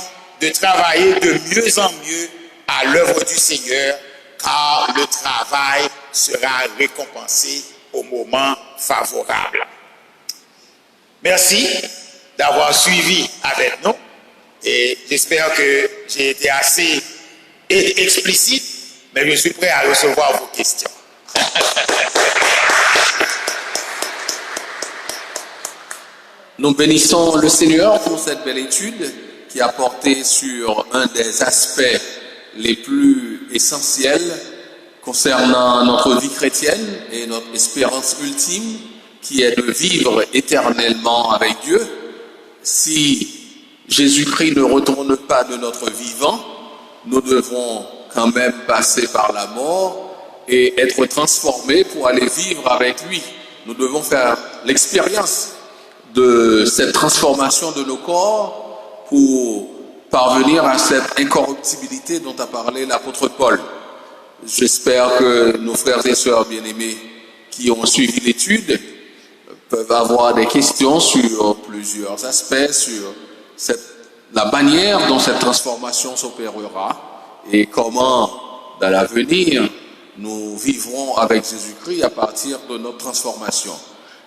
de travailler de mieux en mieux à l'œuvre du Seigneur, car le travail sera récompensé au moment favorable. Merci d'avoir suivi avec nous et j'espère que j'ai été assez explicite, mais je suis prêt à recevoir vos questions. Nous bénissons le Seigneur pour cette belle étude qui a porté sur un des aspects les plus essentiels concernant notre vie chrétienne et notre espérance ultime, qui est de vivre éternellement avec Dieu. Si Jésus-Christ ne retourne pas de notre vivant, nous devons quand même passer par la mort et être transformés pour aller vivre avec lui. Nous devons faire l'expérience de cette transformation de nos corps pour parvenir à cette incorruptibilité dont a parlé l'apôtre Paul. J'espère que nos frères et sœurs bien-aimés qui ont suivi l'étude peuvent avoir des questions sur plusieurs aspects, sur la manière dont cette transformation s'opérera et comment, dans l'avenir, nous vivrons avec Jésus-Christ à partir de notre transformation.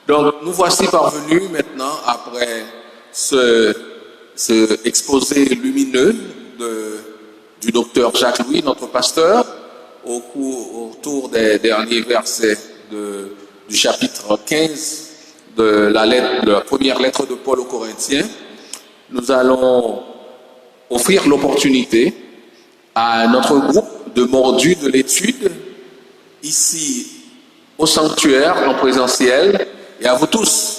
Donc, nous voici parvenus maintenant, après ce exposé lumineux du docteur Jacques-Louis, notre pasteur, autour des derniers versets du chapitre 15 de la première lettre de Paul aux Corinthiens. Nous allons offrir l'opportunité à notre groupe de mordus de l'étude, ici au sanctuaire en présentiel, et à vous tous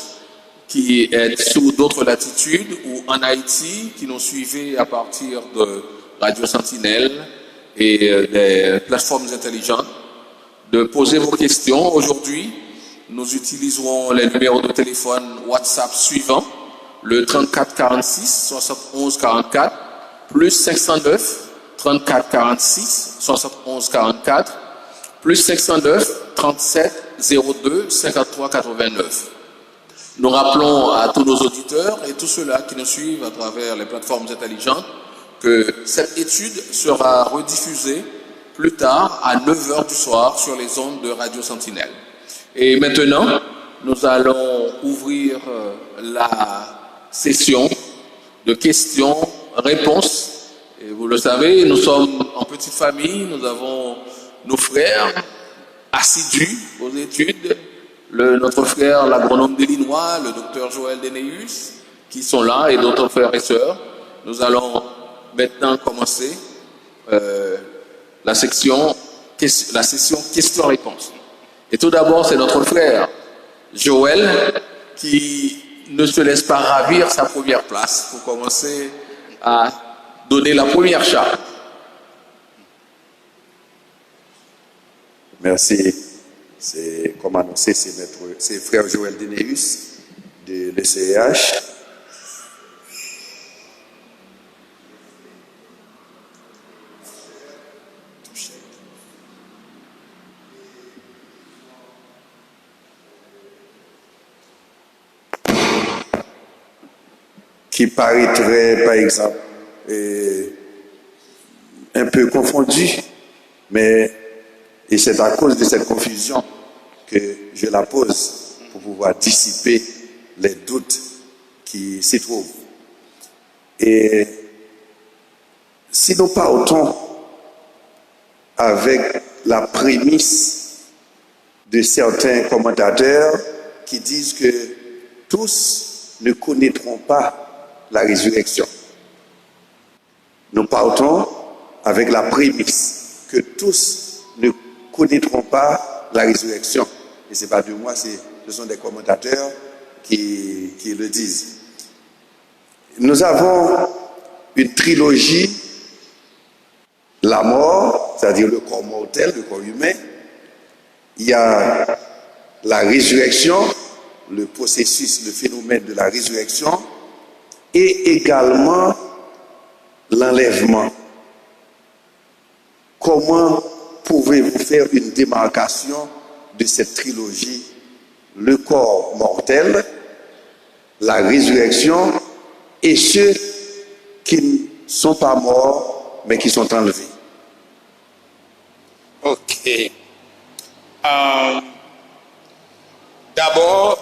qui êtes sous d'autres latitudes ou en Haïti, qui nous suivez à partir de Radio Sentinelle et des plateformes intelligentes, de poser vos questions. Aujourd'hui, nous utiliserons les numéros de téléphone WhatsApp suivants, le 34 46 71 44, plus 509 34 46 71 44, plus 509 37 02 53 89. Nous rappelons à tous nos auditeurs et tous ceux-là qui nous suivent à travers les plateformes intelligentes que cette étude sera rediffusée plus tard à 9h du soir sur les ondes de Radio Sentinelle. Et maintenant, nous allons ouvrir la session de questions-réponses. Et vous le savez, nous sommes en petite famille, nous avons nos frères assidus aux études, notre frère l'agronome d'Illinois, le docteur Joël Deneus, qui sont là, et d'autres frères et sœurs. Nous allons maintenant commencer la session questions-réponses. Et tout d'abord, c'est notre frère Joël qui ne se laisse pas ravir sa première place pour commencer à donner la première charge. Merci. C'est, comme annoncé, c'est frère Joël Deneus de l'ECH. Qui paraîtrait, par exemple, un peu confondu, et c'est à cause de cette confusion que je la pose pour pouvoir dissiper les doutes qui s'y trouvent. Et si nous partons avec la prémisse de certains commentateurs qui disent que tous ne connaîtront pas la résurrection. Nous partons avec la prémisse que tous ne connaîtront pas la résurrection. Et ce n'est pas de moi, ce sont des commentateurs qui le disent. Nous avons une trilogie, la mort, c'est-à-dire le corps mortel, le corps humain. Il y a la résurrection, le processus, le phénomène de la résurrection, et également l'enlèvement. Comment pouvez-vous faire une démarcation de cette trilogie? Le corps mortel, la résurrection, et ceux qui ne sont pas morts, mais qui sont enlevés. Ok. D'abord,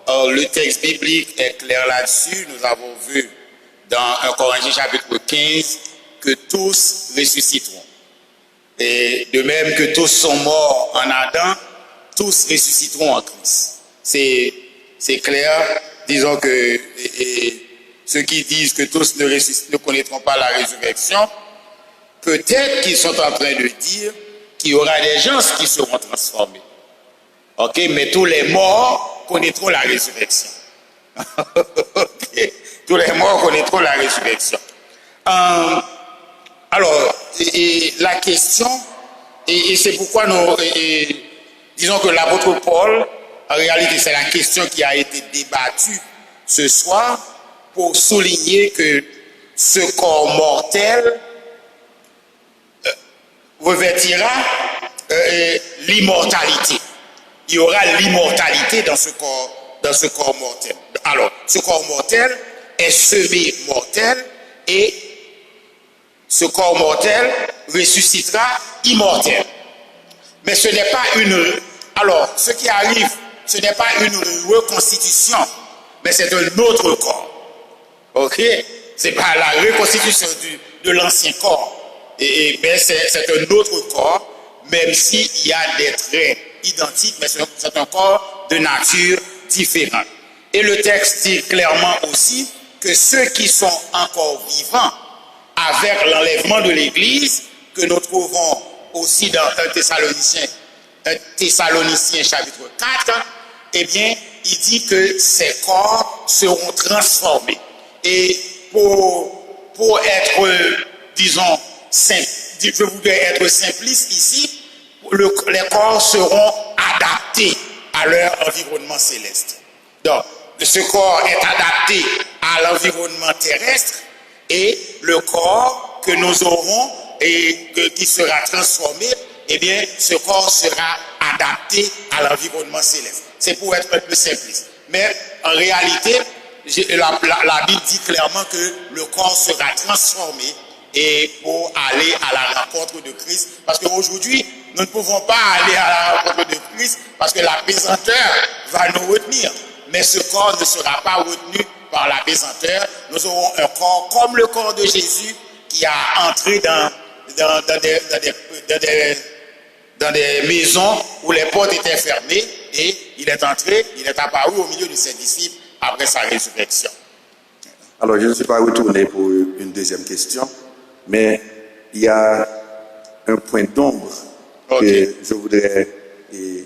le texte biblique est clair là-dessus. Nous avons vu dans 1 Corinthiens chapitre 15 que tous ressusciteront. Et de même que tous sont morts en Adam, tous ressusciteront en Christ. C'est clair. Disons que ceux qui disent que tous ne connaîtront pas la résurrection, peut-être qu'ils sont en train de dire qu'il y aura des gens qui seront transformés. Ok, mais tous les morts connaîtront la résurrection. Okay. Tous les morts connaîtront la résurrection. Alors, la question, et c'est pourquoi nous, disons que l'apôtre Paul, en réalité, c'est la question qui a été débattue ce soir pour souligner que ce corps mortel revêtira l'immortalité. Il y aura l'immortalité dans ce corps mortel. Alors, ce corps mortel est semé mortel et ce corps mortel ressuscitera immortel. Mais ce n'est pas alors, ce qui arrive, ce n'est pas une reconstitution, mais c'est un autre corps. Ok? C'est pas la reconstitution de l'ancien corps. Mais c'est un autre corps, même s'il y a des traits identiques, mais c'est un corps de nature différente. Et le texte dit clairement aussi que ceux qui sont encore vivants avec l'enlèvement de l'Église, que nous trouvons aussi dans 1 Thessaloniciens chapitre 4, eh bien, il dit que ces corps seront transformés. Et pour être, disons, je voudrais être simpliste ici, les corps seront adaptés à leur environnement céleste. Donc, ce corps est adapté à l'environnement terrestre et le corps que nous aurons et qui sera transformé, eh bien, ce corps sera adapté à l'environnement céleste. C'est pour être un peu simpliste. Mais en réalité, la Bible dit clairement que le corps sera transformé et pour aller à la rencontre de Christ. Parce qu'aujourd'hui, nous ne pouvons pas aller à la rencontre de Christ parce que la pesanteur va nous retenir. Mais ce corps ne sera pas retenu par la pesanteur. Nous aurons un corps comme le corps de Jésus qui a entré dans des maisons où les portes étaient fermées et il est entré, il est apparu au milieu de ses disciples après sa résurrection. Alors, je ne suis pas retourné pour une deuxième question, mais il y a un point d'ombre que je voudrais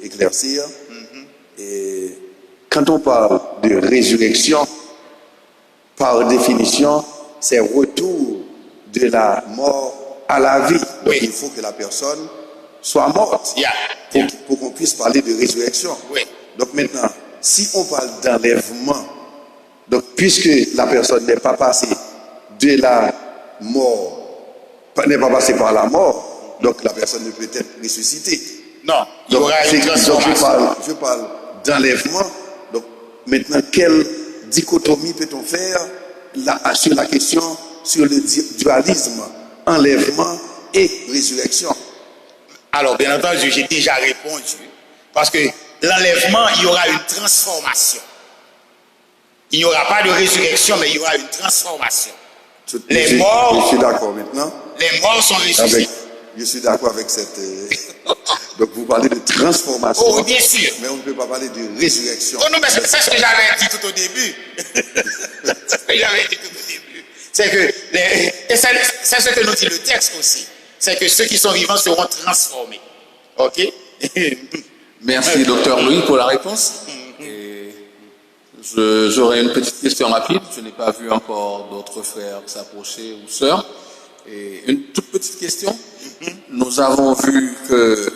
éclaircir. Et quand on parle de résurrection, par définition, c'est retour de la mort à la vie. Donc, il faut que la personne soit morte pour qu'on puisse parler de résurrection. Donc maintenant, si on parle d'enlèvement, donc puisque la personne n'est pas passée de la mort, n'est pas passée par la mort, donc la personne ne peut être ressuscitée. Non, il y aura une transformation. Je parle d'enlèvement. Donc maintenant, quelle dichotomie peut-on faire sur la question, sur le dualisme, enlèvement et résurrection? Alors, bien entendu, j'ai déjà répondu. Parce que l'enlèvement, il y aura une transformation. Il n'y aura pas de résurrection, mais il y aura une transformation. Les Je morts, suis d'accord maintenant. les morts sont ressuscités. Je suis d'accord avec cette. Donc vous parlez de transformation. Oh, bien sûr. Mais on ne peut pas parler de résurrection. Oh non, mais c'est ce que j'avais dit tout au début. C'est ce que j'avais dit tout au début. C'est que, et c'est ce que nous dit le texte aussi. C'est que ceux qui sont vivants seront transformés. Ok? Merci, docteur Louis, pour la réponse. Et j'aurais une petite question rapide. Je n'ai pas vu encore d'autres frères s'approcher ou sœurs. Et une toute petite question. Nous avons vu que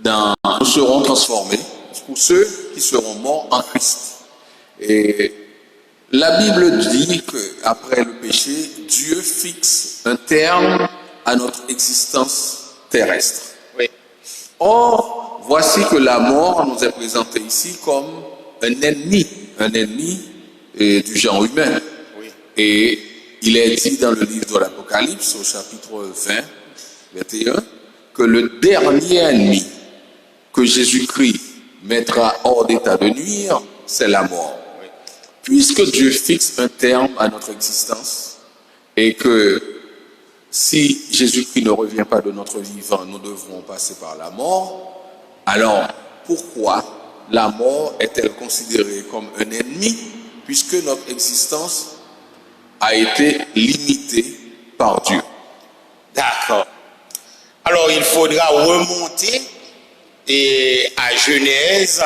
nous serons transformés pour ceux qui seront morts en Christ. Et la Bible dit qu'après le péché, Dieu fixe un terme à notre existence terrestre. Oui. Or, voici que la mort nous est présentée ici comme un ennemi du genre humain. Oui. Et il est dit dans le livre de l'Apocalypse, au chapitre 20, 21, que le dernier ennemi que Jésus-Christ mettra hors d'état de nuire, c'est la mort. Oui. Puisque Dieu fixe un terme à notre existence et que si Jésus-Christ ne revient pas de notre vivant, nous devrons passer par la mort, alors pourquoi la mort est-elle considérée comme un ennemi puisque notre existence a été limitée par Dieu? D'accord. Alors, il faudra remonter à Genèse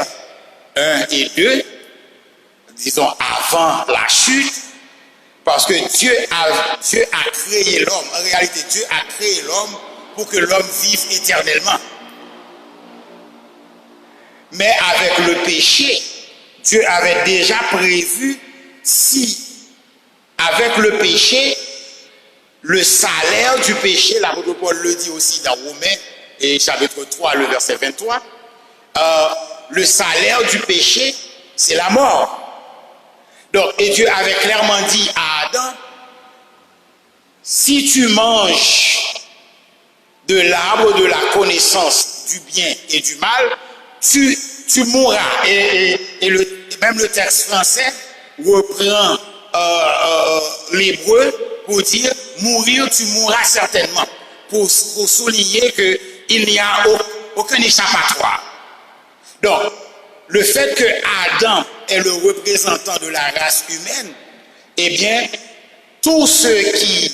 1 et 2, disons avant la chute, parce que Dieu a créé l'homme. En réalité, Dieu a créé l'homme pour que l'homme vive éternellement. Mais avec le péché, Dieu avait déjà prévu si, avec le péché, le salaire du péché, l'apôtre Paul le dit aussi dans Romains, et chapitre 3, le verset 23, le salaire du péché, c'est la mort. Donc, et Dieu avait clairement dit à Adam, si tu manges de l'arbre de la connaissance du bien et du mal, tu mourras. Et même le texte français reprend l'hébreu pour dire mourir, tu mourras certainement. Pour souligner qu'il n'y a aucun échappatoire. Donc, le fait que Adam est le représentant de la race humaine, eh bien, tous ceux qui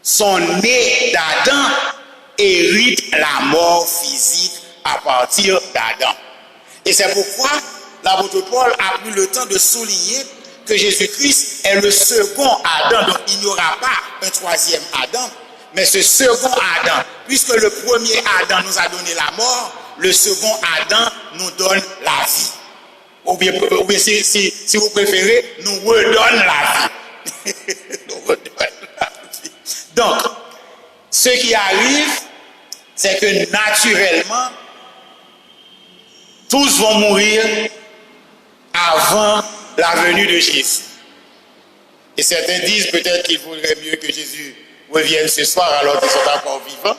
sont nés d'Adam héritent la mort physique à partir d'Adam. Et c'est pourquoi l'apôtre Paul a pris le temps de souligner que Jésus-Christ est le second Adam. Donc, il n'y aura pas un troisième Adam, mais ce second Adam, puisque le premier Adam nous a donné la mort, le second Adam nous donne la vie. Ou bien si vous préférez, nous redonne la vie. Nous redonne la vie. Donc, ce qui arrive, c'est que naturellement, tous vont mourir avant la venue de Jésus. Et certains disent peut-être qu'il vaudrait mieux que Jésus revienne ce soir alors qu'ils sont encore vivants.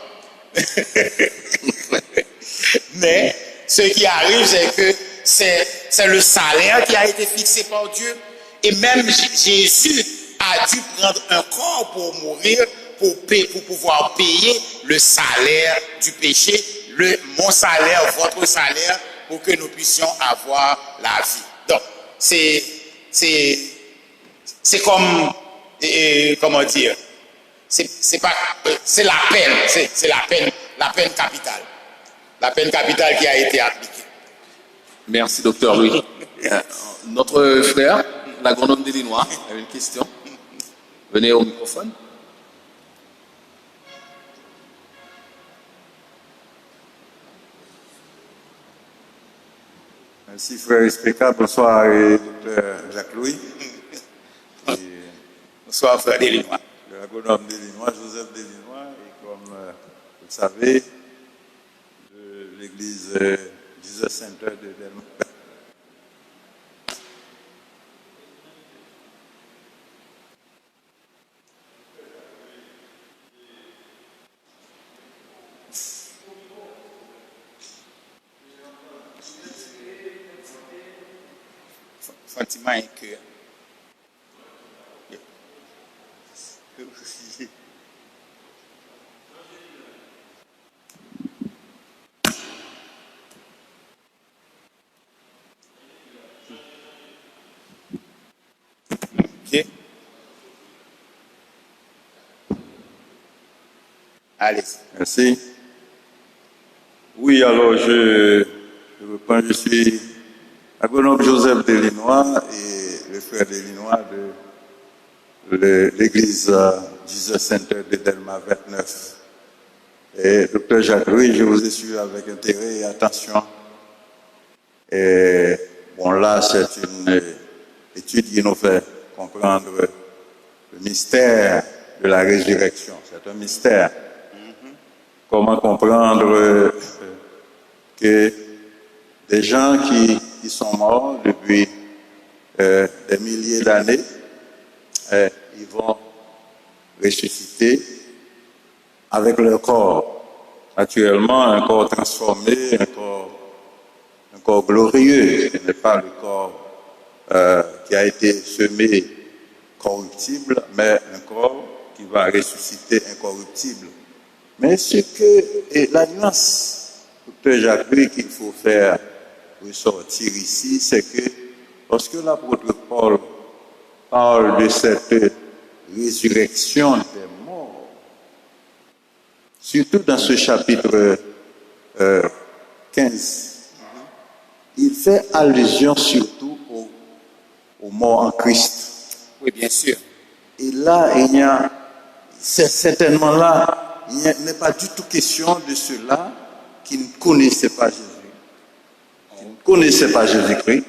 Mais ce qui arrive, c'est que c'est le salaire qui a été fixé par Dieu. Et même Jésus a dû prendre un corps pour mourir, pour pouvoir payer le salaire du péché, mon salaire, votre salaire, pour que nous puissions avoir la vie. Donc, c'est comme, comment dire, c'est la peine, c'est la peine capitale. La peine capitale qui a été appliquée. Merci, docteur Louis. Notre frère, l'agronome d'Illinois, a une question. Venez au microphone. Merci, frère respectable. Bonsoir, docteur Jacques-Louis. Bonsoir, frère d'Illinois. L'agronome d'Illinois, Joseph d'Illinois, et comme vous le savez, de l'église Jesus Center de Delma. sentiment et cœur. Ok. Allez. Merci. Oui, alors je reprends, je suis agronome Joseph Delinois et le frère Delinois de l'église Jesus Center de Delma 29. Et docteur Jacques Louis, je vous ai suivi avec intérêt et attention. Et bon, là, c'est une étude qui nous fait comprendre le mystère de la résurrection. C'est un mystère. Comment comprendre que des gens qui sont morts depuis des milliers d'années, ils vont ressusciter avec leur corps. Naturellement, un corps transformé, un corps glorieux. Ce n'est pas le corps qui a été semé corruptible, mais un corps qui va ressusciter incorruptible. Mais ce que est la nuance, docteur Jacques, qu'il faut faire ressortir ici, c'est que lorsque l'apôtre Paul parle de cette résurrection des morts, surtout dans ce chapitre 15, il fait allusion surtout aux morts en Christ. Oui, bien sûr. Et là, c'est certainement là, il n'est pas du tout question de ceux-là qui ne connaissaient pas Jésus, qui ne connaissaient pas Jésus-Christ,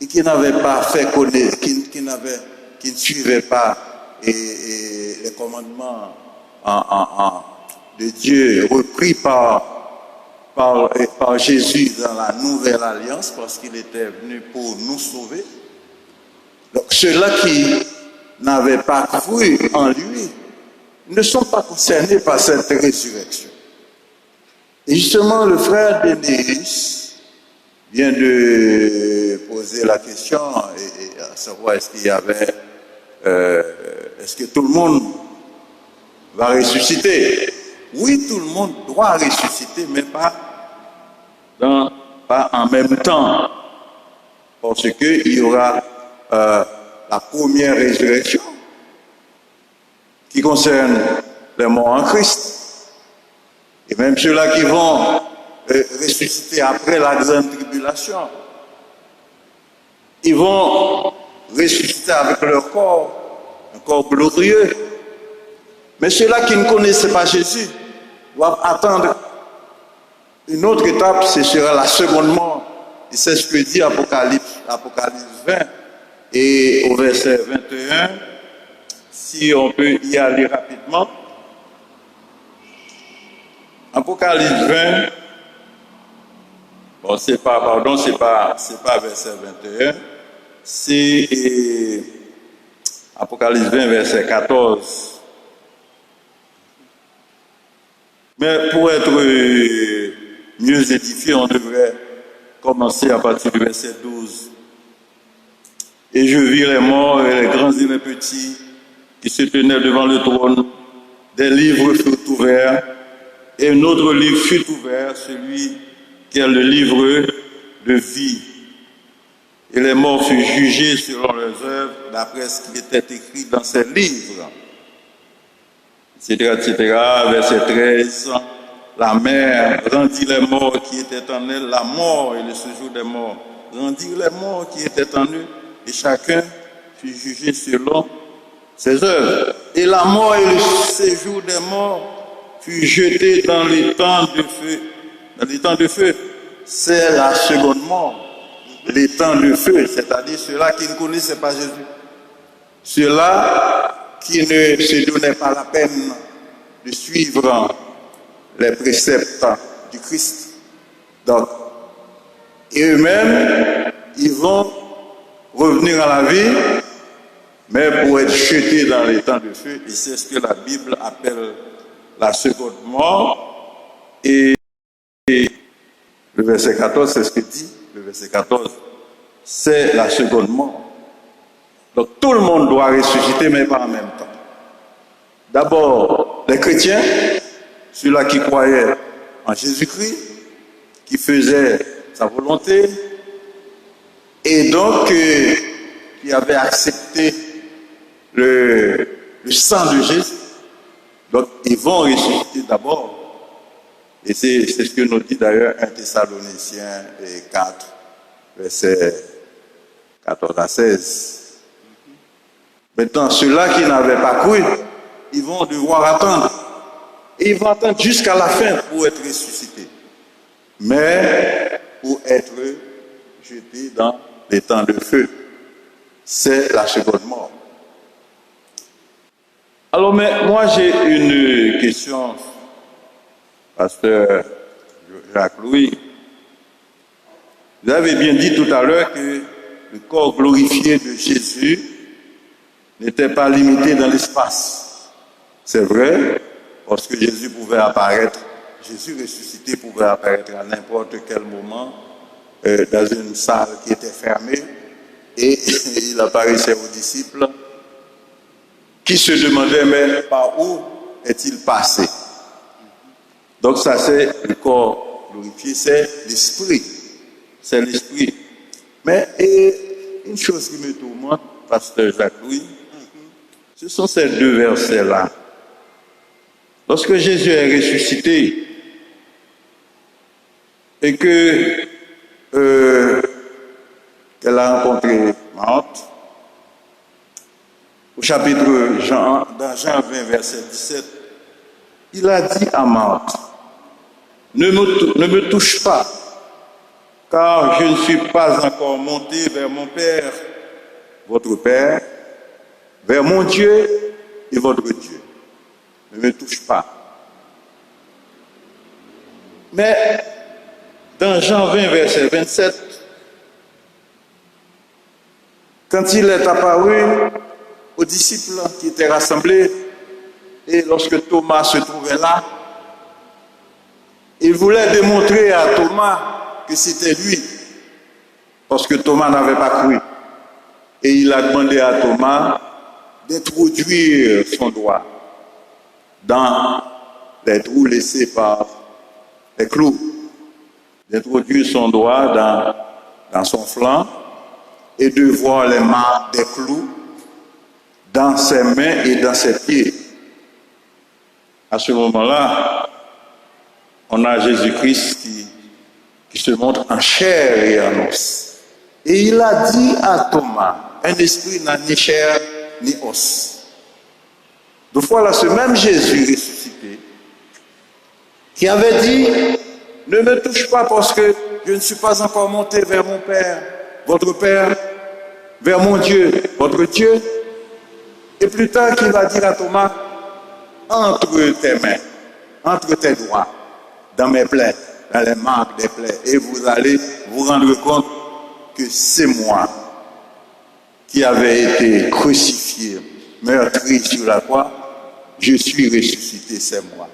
et qui n'avaient pas fait connaître, qui ne suivaient pas les commandements de Dieu repris par Jésus dans la nouvelle alliance, parce qu'il était venu pour nous sauver. Donc ceux-là qui n'avaient pas cru en lui ne sont pas concernés par cette résurrection. Et justement, le frère Denis vient de poser la question, et à savoir est-ce que tout le monde va ressusciter? Oui, tout le monde doit ressusciter, mais pas en même temps, parce qu'il y aura la première résurrection qui concerne les morts en Christ. Et même ceux-là qui vont ressusciter après la grande tribulation, ils vont ressusciter avec leur corps, un corps glorieux. Mais ceux-là qui ne connaissaient pas Jésus doivent attendre une autre étape, ce sera la seconde mort. Et c'est ce que dit Apocalypse 20 et au verset 21. Si on peut y aller rapidement. Apocalypse 20, bon, c'est pas verset 21, c'est Apocalypse 20, verset 14. Mais pour être mieux édifié, on devrait commencer à partir du verset 12. Et je vis les morts et les grands et les petits qui se tenaient devant le trône. Des livres furent ouverts, et un autre livre fut ouvert, celui qui est le livre de vie. Et les morts furent jugés selon leurs œuvres, d'après ce qui était écrit dans ces livres. Etc., etc. Verset 13. La mer rendit les morts qui étaient en elle, la mort et le séjour des morts rendirent les morts qui étaient en eux, et chacun fut jugé selon ses œuvres. Et la mort et le séjour des morts fut jeté dans les temps de feu. Dans les temps de feu, c'est la seconde mort. Les temps de feu, c'est-à-dire ceux-là qui ne connaissaient pas Jésus. Ceux-là qui ne se donnaient pas la peine de suivre les préceptes du Christ. Donc, et eux-mêmes, ils vont revenir à la vie, mais pour être jetés dans les temps de feu, et c'est ce que la Bible appelle la seconde mort. Et le verset 14, c'est ce que dit, le verset 14, c'est la seconde mort. Donc tout le monde doit ressusciter, mais pas en même temps. D'abord, les chrétiens, ceux-là qui croyaient en Jésus-Christ, qui faisaient sa volonté, et donc qui avaient accepté le sang de Jésus. Donc ils vont ressusciter d'abord. Et c'est ce que nous dit d'ailleurs 1 Thessaloniciens 4, versets 14 à 16. Maintenant, ceux-là qui n'avaient pas cru, ils vont devoir attendre. Et ils vont attendre jusqu'à la fin pour être ressuscités. Mais pour être jetés dans les temps de feu. C'est la seconde mort. Alors, mais moi j'ai une question, pasteur Jacques-Louis. Vous avez bien dit tout à l'heure que le corps glorifié de Jésus n'était pas limité dans l'espace. C'est vrai, parce que Jésus pouvait apparaître, Jésus ressuscité pouvait apparaître à n'importe quel moment dans une salle qui était fermée et il apparaissait aux disciples qui se demandaient mais par où est-il passé? Donc ça c'est le corps glorifié, c'est l'esprit. C'est l'esprit. Mais une chose qui me tourmente, pasteur Jacques-Louis, ce sont ces deux versets-là. Lorsque Jésus est ressuscité et que qu'elle a rencontré Marthe, au chapitre dans Jean 20, verset 17, il a dit à Marthe, ne me touche pas, car je ne suis pas encore monté vers mon Père, votre Père, vers mon Dieu et votre Dieu. Ne me touche pas. Mais dans Jean 20, verset 27, quand il est apparu aux disciples qui étaient rassemblés, et lorsque Thomas se trouvait là, il voulait démontrer à Thomas que c'était lui, parce que Thomas n'avait pas cru. Et il a demandé à Thomas d'introduire son doigt dans les trous laissés par les clous, d'introduire son doigt dans son flanc et de voir les marques des clous dans ses mains et dans ses pieds. À ce moment-là, on a Jésus-Christ qui se montre en chair et en os. Et il a dit à Thomas, un esprit n'a ni chair ni os. Donc voilà ce même Jésus ressuscité qui avait dit, ne me touche pas parce que je ne suis pas encore monté vers mon Père, votre Père, vers mon Dieu, votre Dieu. Et plus tard qu'il va dire à Thomas, entre tes mains, entre tes doigts, dans mes plaies, dans les marques des plaies, et vous allez vous rendre compte que c'est moi qui avais été crucifié, meurtri sur la croix, je suis ressuscité, c'est moi.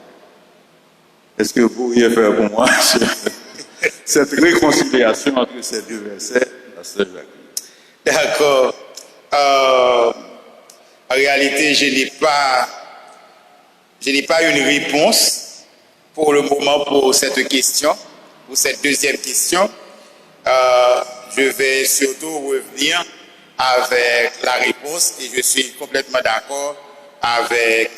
Est-ce que vous pourriez faire pour moi cette réconciliation entre ces deux versets, pasteur Jacques? D'accord. En réalité, je n'ai pas une réponse pour le moment pour cette question, pour cette deuxième question. Je vais surtout revenir avec la réponse et je suis complètement d'accord avec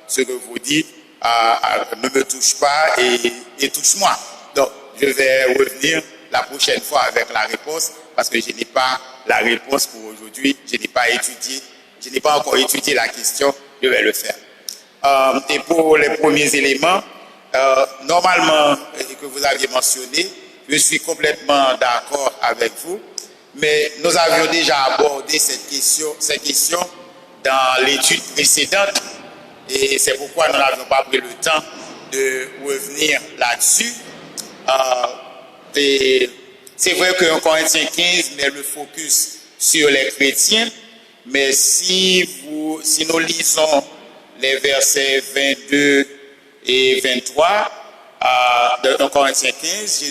ce que vous dites. Ne me touche pas et touche-moi. Donc, je vais revenir la prochaine fois avec la réponse parce que je n'ai pas la réponse pour aujourd'hui. Je n'ai pas encore étudié la question. Je vais le faire. Et pour les premiers éléments, normalement, que vous aviez mentionné, je suis complètement d'accord avec vous, mais nous avions déjà abordé cette question dans l'étude précédente et c'est pourquoi nous n'avons pas pris le temps de revenir là-dessus. C'est vrai que 1 Corinthiens 15 met le focus sur les chrétiens, mais si nous lisons les versets 22 et 23 de 1 Corinthiens 15,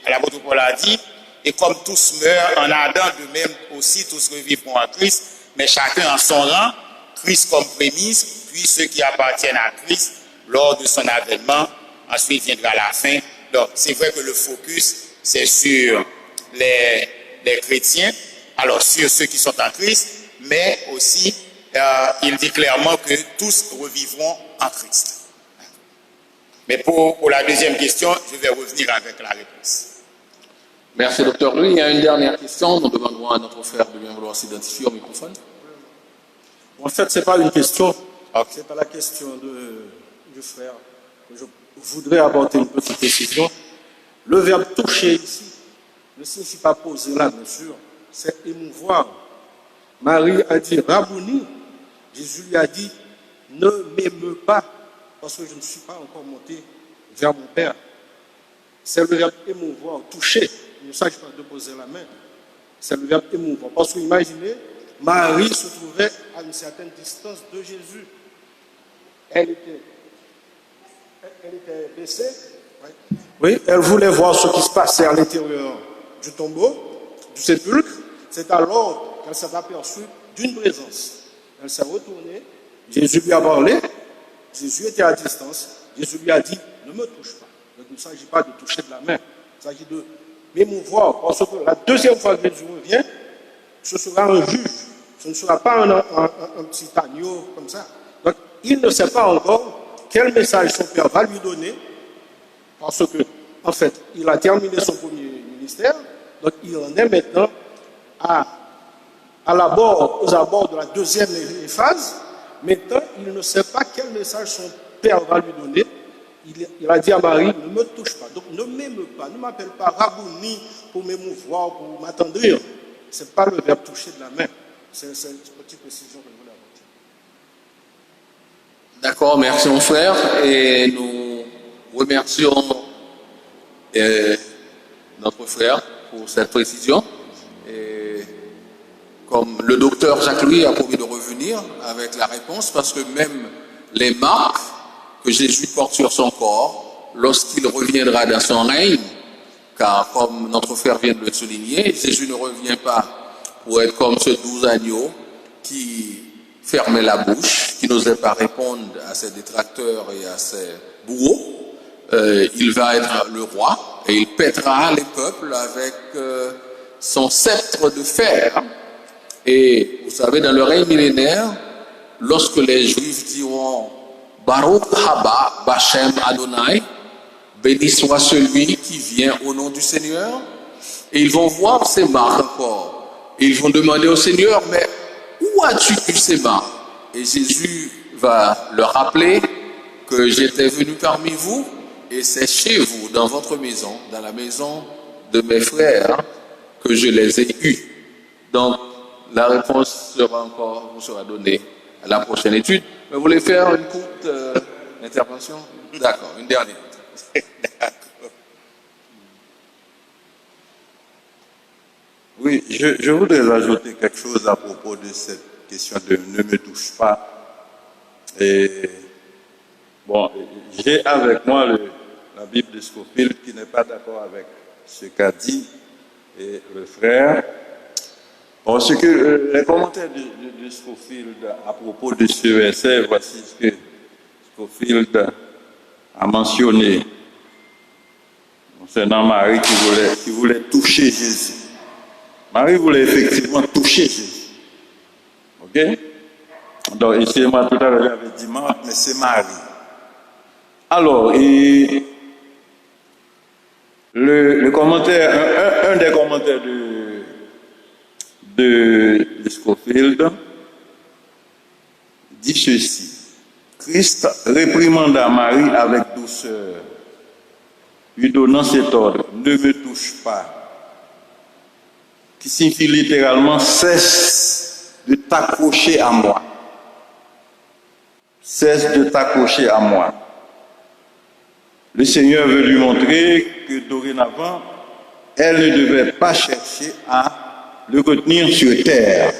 l'apôtre Paul a dit, Et comme tous meurent en Adam, de même aussi tous revivront en Christ, mais chacun en son rang, Christ comme prémisse, puis ceux qui appartiennent à Christ lors de son avènement, ensuite viendra la fin. Donc c'est vrai que le focus, c'est sur les chrétiens, alors sur ceux qui sont en Christ, mais aussi il dit clairement que tous revivront en Christ. Mais pour la deuxième question, je vais revenir avec la réponse. Merci, docteur Louis. Il y a une dernière question. Nous demanderons à notre frère de bien vouloir s'identifier au microphone. En fait, ce n'est pas une question. Ok. Ce n'est pas la question du frère. Je voudrais apporter une petite précision. Le verbe toucher ici ne signifie pas poser là, bien sûr. C'est émouvoir. Marie a dit Rabouni. Jésus lui a dit ne m'émeus pas parce que je ne suis pas encore monté vers mon Père. C'est le verbe émouvoir, toucher. Il ne s'agit pas de poser la main. C'est le verbe émouvoir. Parce que imaginez, Marie se trouvait à une certaine distance de Jésus. Elle était baissée. Oui, elle voulait voir ce qui se passait à l'intérieur du tombeau, du sépulcre. C'est alors qu'elle s'est aperçue d'une présence. Elle s'est retournée. Jésus lui a parlé. Jésus était à distance. Jésus lui a dit, ne me touche pas. Donc, il ne s'agit pas de toucher de la main. Il s'agit de m'émouvoir. Parce que la deuxième fois que Jésus revient, ce sera un juge. Ce ne sera pas un petit agneau comme ça. Donc, il ne sait pas encore quel message son Père va lui donner. Parce que, en fait, il a terminé son premier ministère. Donc, il en est maintenant aux abords de la deuxième phase. Maintenant, il ne sait pas quel message son Père va lui donner. Il a dit à Marie, ne me touche pas. Donc, ne m'aime pas. Ne m'appelle pas Rabouni pour m'émouvoir, pour m'attendrir. Ce n'est pas le verbe toucher de la main. C'est une petite précision que je voulais apporter. D'accord, merci mon frère. Et nous remercions notre frère pour cette précision. Et comme le docteur Jacques-Louis a promis de revenir avec la réponse, parce que même les marques que Jésus porte sur son corps, lorsqu'il reviendra dans son règne, car comme notre frère vient de le souligner, Jésus ne revient pas pour être comme ce 12 agneaux qui fermait la bouche, qui n'osait pas répondre à ses détracteurs et à ses bourreaux. Il va être le roi et il pètera les peuples avec son sceptre de fer. Et vous savez, dans le règne millénaire, lorsque les Juifs diront Baruch haba Bashem Adonai, béni soit celui qui vient au nom du Seigneur, et ils vont voir ces marques encore. Et ils vont demander au Seigneur, mais où as-tu vu ces marques? Et Jésus va leur rappeler que j'étais venu parmi vous, et c'est chez vous, dans votre maison, dans la maison de mes frères, que je les ai eus. Donc, la réponse vous sera donnée à la prochaine étude. Mais vous voulez faire une courte intervention? D'accord, une dernière. D'accord. Oui, je voudrais ajouter quelque chose à propos de cette question de ne me touche pas. Et bon, j'ai avec moi la Bible de Scofield qui n'est pas d'accord avec ce qu'a dit le frère. Parce que les commentaires de Scofield à propos de ce verset, voici ce que Scofield a mentionné concernant Marie qui voulait toucher Jésus. Marie voulait effectivement toucher Jésus. Ok? Donc, excusez-moi, tout à l'heure, j'avais dit Marthe, mais c'est Marie. Alors, le commentaire, un des commentaires de Scofield dit ceci. Christ réprimanda Marie avec douceur, lui donnant cet ordre, ne me touche pas, qui signifie littéralement cesse de t'accrocher à moi. Cesse de t'accrocher à moi. Le Seigneur veut lui montrer que dorénavant, elle ne devait pas chercher à le retenir sur terre.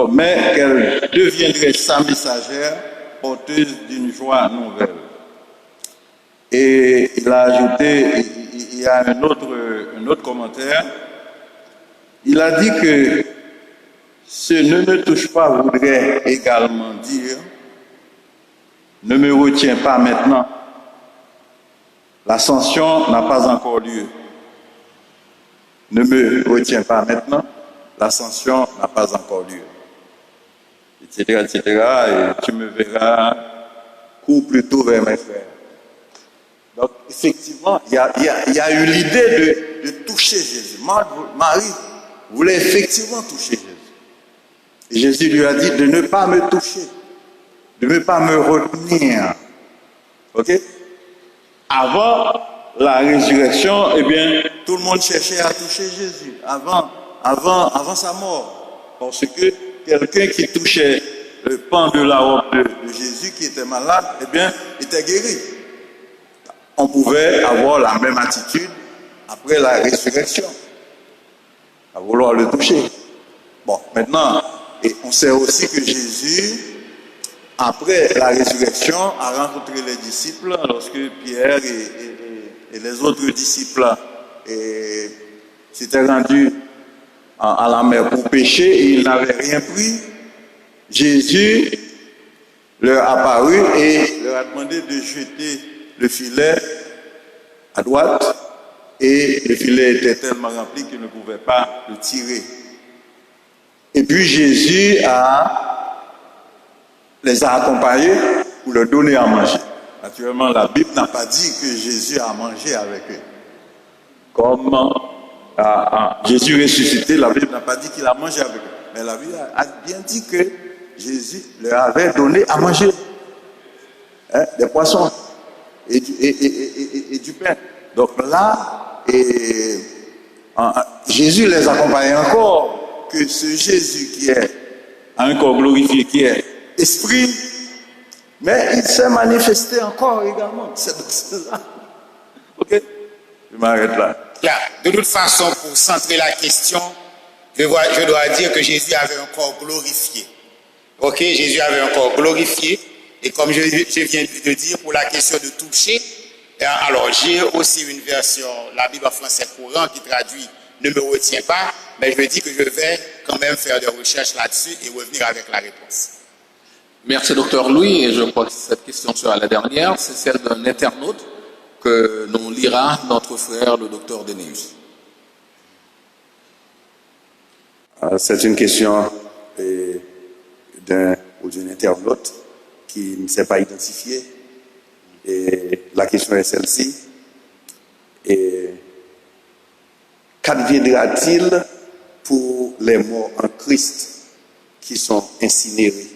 Mais qu'elle deviendrait sa messagère, porteuse d'une joie nouvelle. Et il a ajouté, il y a un autre commentaire. Il a dit que ce ne me touche pas voudrait également dire ne me retiens pas maintenant. L'ascension n'a pas encore lieu. Ne me retiens pas maintenant. L'ascension n'a pas encore lieu. Etc., etc. Et tu me verras cours plutôt vers mes frères. Donc, effectivement, il y a eu l'idée de toucher Jésus. Marie voulait effectivement toucher Jésus. Et Jésus lui a dit de ne pas me toucher, de ne pas me retenir. Ok? Avant la résurrection, eh bien, tout le monde cherchait à toucher Jésus avant sa mort. Parce que quelqu'un qui touchait le pan de la robe de Jésus qui était malade, eh bien, était guéri. On pouvait avoir la même attitude après la résurrection, à vouloir le toucher. Bon, maintenant, et on sait aussi que Jésus, après la résurrection, a rencontré les disciples lorsque Pierre et les autres disciples s'étaient rendus à la mer pour pêcher et ils n'avaient rien pris. Jésus leur a apparu et leur a demandé de jeter le filet à droite et le filet était tellement rempli qu'ils ne pouvaient pas le tirer. Et puis Jésus les a accompagnés pour leur donner à manger. Naturellement, la Bible n'a pas dit que Jésus a mangé avec eux. Comme Jésus ressuscité, la Bible n'a pas dit qu'il a mangé avec eux. Mais la Bible a bien dit que Jésus leur avait donné à manger. Des poissons et du pain. Donc là, Jésus les accompagnait encore. Que ce Jésus qui est un corps glorifié, qui est esprit, mais il s'est manifesté encore également. C'est là. Ok? Je m'arrête là. De toute façon, pour centrer la question, je dois dire que Jésus avait un corps glorifié. Ok? Jésus avait un corps glorifié. Et comme je viens de dire, pour la question de toucher, alors j'ai aussi une version, la Bible en français courant, qui traduit « ne me retiens pas », mais je dis que je vais quand même faire des recherches là-dessus et revenir avec la réponse. Merci, docteur Louis. Et je crois que cette question sera la dernière. C'est celle d'un internaute que nous lira notre frère, le docteur Denis. C'est une question d'un ou d'une internaute qui ne s'est pas identifié. Et la question est celle-ci. Et qu'adviendra-t-il pour les morts en Christ qui sont incinérés?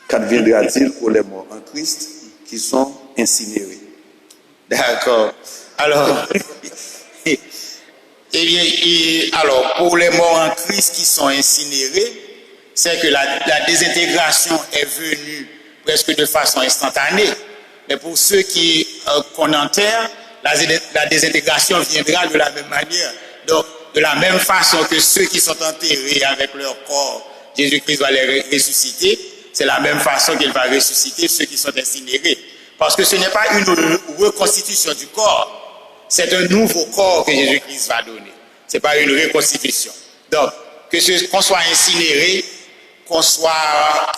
Qu'adviendra-t-il pour les morts en Christ qui sont incinérés? D'accord. Alors, alors, pour les morts en Christ qui sont incinérés, c'est que la désintégration est venue presque de façon instantanée. Mais pour ceux qu'on enterre, la désintégration viendra de la même manière. Donc, de la même façon que ceux qui sont enterrés avec leur corps, Jésus-Christ va les ressusciter, c'est la même façon qu'il va ressusciter ceux qui sont incinérés. Parce que ce n'est pas une reconstitution du corps, c'est un nouveau corps que Jésus-Christ va donner. Ce n'est pas une reconstitution. Donc, qu'on soit incinéré, qu'on soit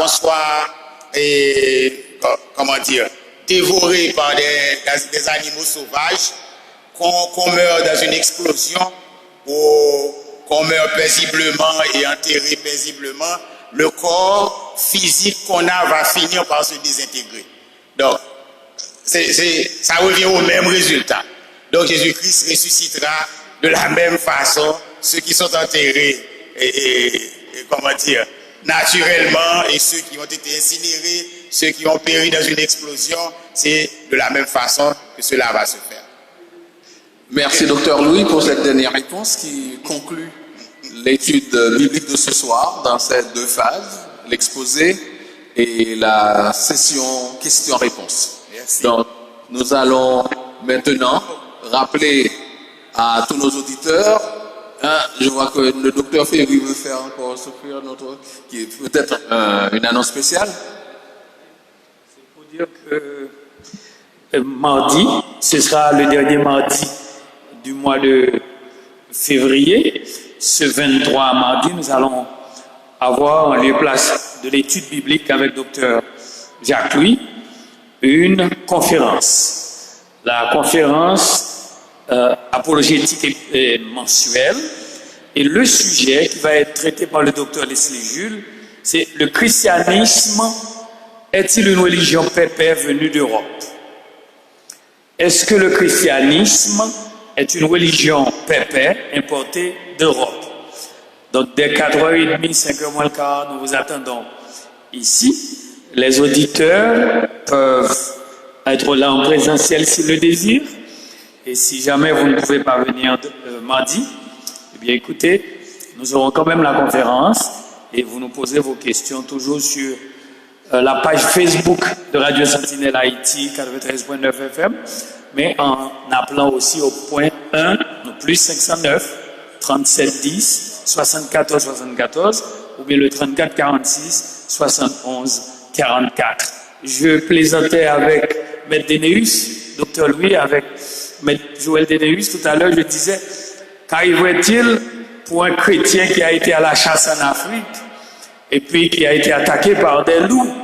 dévoré par des animaux sauvages, qu'on meure dans une explosion, ou qu'on meure paisiblement et enterré paisiblement, le corps physique qu'on a va finir par se désintégrer. Donc, ça revient au même résultat. Donc, Jésus-Christ ressuscitera de la même façon ceux qui sont enterrés, naturellement, et ceux qui ont été incinérés, ceux qui ont péri dans une explosion, c'est de la même façon que cela va se faire. Merci, docteur Louis, pour cette dernière réponse qui conclut l'étude biblique de ce soir dans ces deux phases, l'exposé et la session questions-réponses. Merci. Donc, nous allons maintenant rappeler à tous nos auditeurs, je vois que le docteur Ferry veut faire encore souffrir qui est peut-être une annonce spéciale. C'est pour dire que mardi, ce sera le dernier mardi du mois de février. Ce 23 mardi, nous allons avoir en lieu et place de l'étude biblique avec Dr Jacques Louis, une conférence. La conférence apologétique est mensuelle et le sujet qui va être traité par le Dr Leslie Jules, c'est le christianisme est-il une religion pépère venue d'Europe? Est-ce que le christianisme est une religion pépère importée d'Europe? Donc, dès 4h30, 5h moins le quart, nous vous attendons ici. Les auditeurs peuvent être là en présentiel s'ils le désirent. Et si jamais vous ne pouvez pas venir mardi, eh bien, écoutez, nous aurons quand même la conférence et vous nous posez vos questions toujours sur la page Facebook de Radio Sentinelle Haïti 93.9 FM, mais en appelant aussi au point 1, plus 509 37 10 74 74 ou bien le 34 46 71 44. Je plaisantais avec M. Dénéus, Dr Louis, avec M. Joël Dénéus tout à l'heure, je disais, qu'arriverait-il pour un chrétien qui a été à la chasse en Afrique et puis qui a été attaqué par des loups?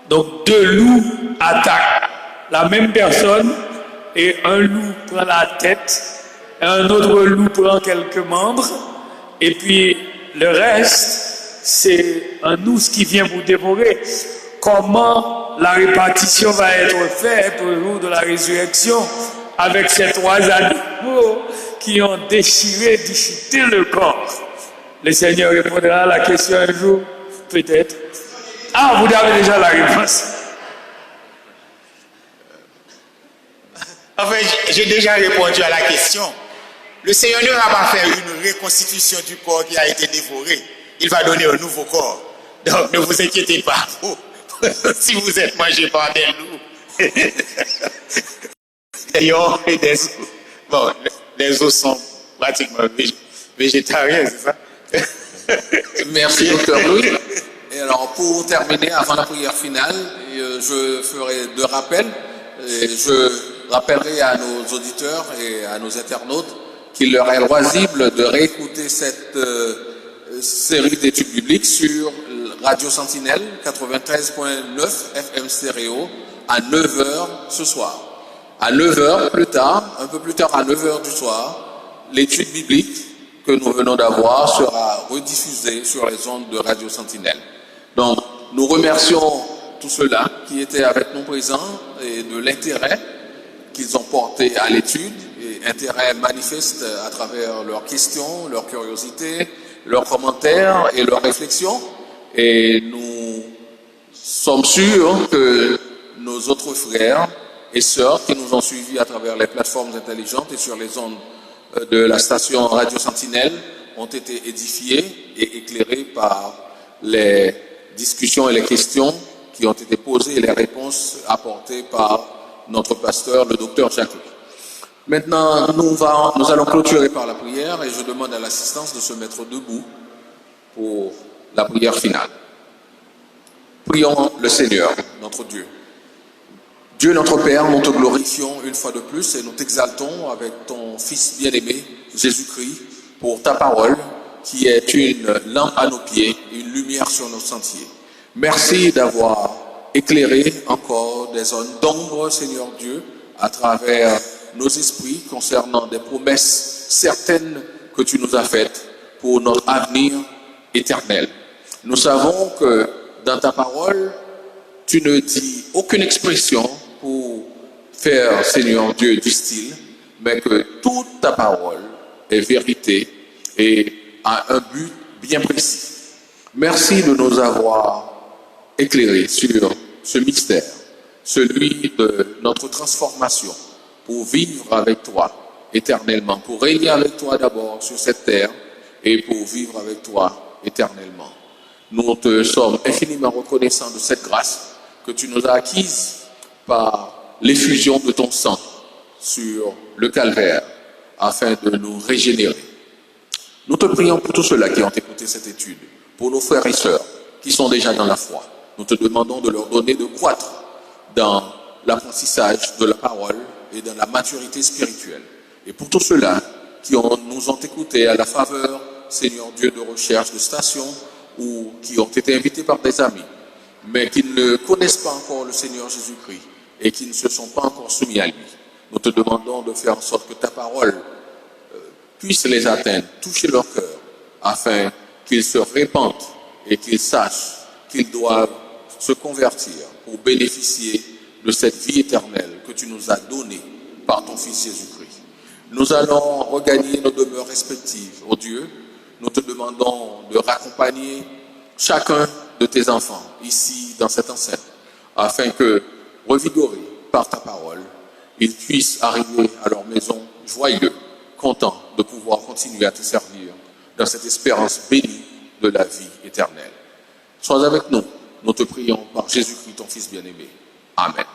Donc deux loups attaquent la même personne et un loup prend la tête, et un autre loup prend quelques membres et puis le reste, c'est un ours qui vient vous dévorer. Comment la répartition va être faite au jour de la résurrection avec ces trois animaux qui ont déchiré le corps? Le Seigneur répondra à la question un jour, peut-être. Ah, vous avez déjà la réponse. Enfin, j'ai déjà répondu à la question. Le Seigneur ne va pas faire une reconstitution du corps qui a été dévoré. Il va donner un nouveau corps. Donc, ne vous inquiétez pas. Si vous êtes mangé par des loups, des lions et des os. Bon, les os sont pratiquement végétariens, c'est ça? Merci, Dr Louis. Et alors, pour terminer, avant la prière finale, je ferai deux rappels. Et je rappellerai à nos auditeurs et à nos internautes qu'il leur est loisible de réécouter cette série d'études bibliques sur Radio Sentinelle 93.9 FM stéréo à 9h ce soir. À 9h plus tard, un peu plus tard à 9h du soir, l'étude biblique que nous venons d'avoir sera rediffusée sur les ondes de Radio Sentinelle. Donc, nous remercions tous ceux-là qui étaient avec nous présents et de l'intérêt qu'ils ont porté à l'étude, et intérêt manifeste à travers leurs questions, leurs curiosités, leurs commentaires et leurs réflexions. Et nous sommes sûrs que nos autres frères et sœurs qui nous ont suivis à travers les plateformes intelligentes et sur les ondes de la station Radio Sentinelle ont été édifiés et éclairés par les discussions et les questions qui ont été posées et les réponses apportées par notre pasteur, le docteur Jacques Louis. Maintenant, nous allons clôturer par la prière et je demande à l'assistance de se mettre debout pour la prière finale. Prions le Seigneur, notre Dieu. Dieu notre Père, nous te glorifions une fois de plus et nous t'exaltons avec ton Fils bien-aimé, Jésus-Christ, pour ta parole qui est une lampe à nos pieds, une lumière sur nos sentiers. Merci d'avoir éclairé encore des zones d'ombre, Seigneur Dieu, à travers nos esprits concernant des promesses certaines que tu nous as faites pour notre avenir éternel. Nous savons que dans ta parole, tu ne dis aucune expression pour faire, Seigneur Dieu, du style, mais que toute ta parole est vérité et a un but bien précis. Merci de nous avoir éclairés sur ce mystère, celui de notre transformation, pour vivre avec toi éternellement, pour régner avec toi d'abord sur cette terre et pour vivre avec toi éternellement. Nous te sommes infiniment reconnaissants de cette grâce que tu nous as acquise par l'effusion de ton sang sur le calvaire afin de nous régénérer. Nous te prions pour tous ceux-là qui ont écouté cette étude, pour nos frères et sœurs qui sont déjà dans la foi. Nous te demandons de leur donner de croître dans l'apprentissage de la parole et dans la maturité spirituelle. Et pour tous ceux-là qui nous ont écoutés à la faveur, Seigneur Dieu, de recherche de stations ou qui ont été invités par des amis, mais qui ne connaissent pas encore le Seigneur Jésus-Christ et qui ne se sont pas encore soumis à lui, nous te demandons de faire en sorte que ta parole puisse les atteindre, toucher leur cœur, afin qu'ils se répandent et qu'ils sachent qu'ils doivent se convertir pour bénéficier de cette vie éternelle que tu nous as donnée par ton Fils Jésus-Christ. Nous allons regagner nos demeures respectives. Oh Dieu, nous te demandons de raccompagner chacun de tes enfants ici dans cette enceinte, afin que, revigorés par ta parole, ils puissent arriver à leur maison joyeux, contents de pouvoir continuer à te servir dans cette espérance bénie de la vie éternelle. Sois avec nous, nous te prions par Jésus-Christ, ton Fils bien-aimé. Amen.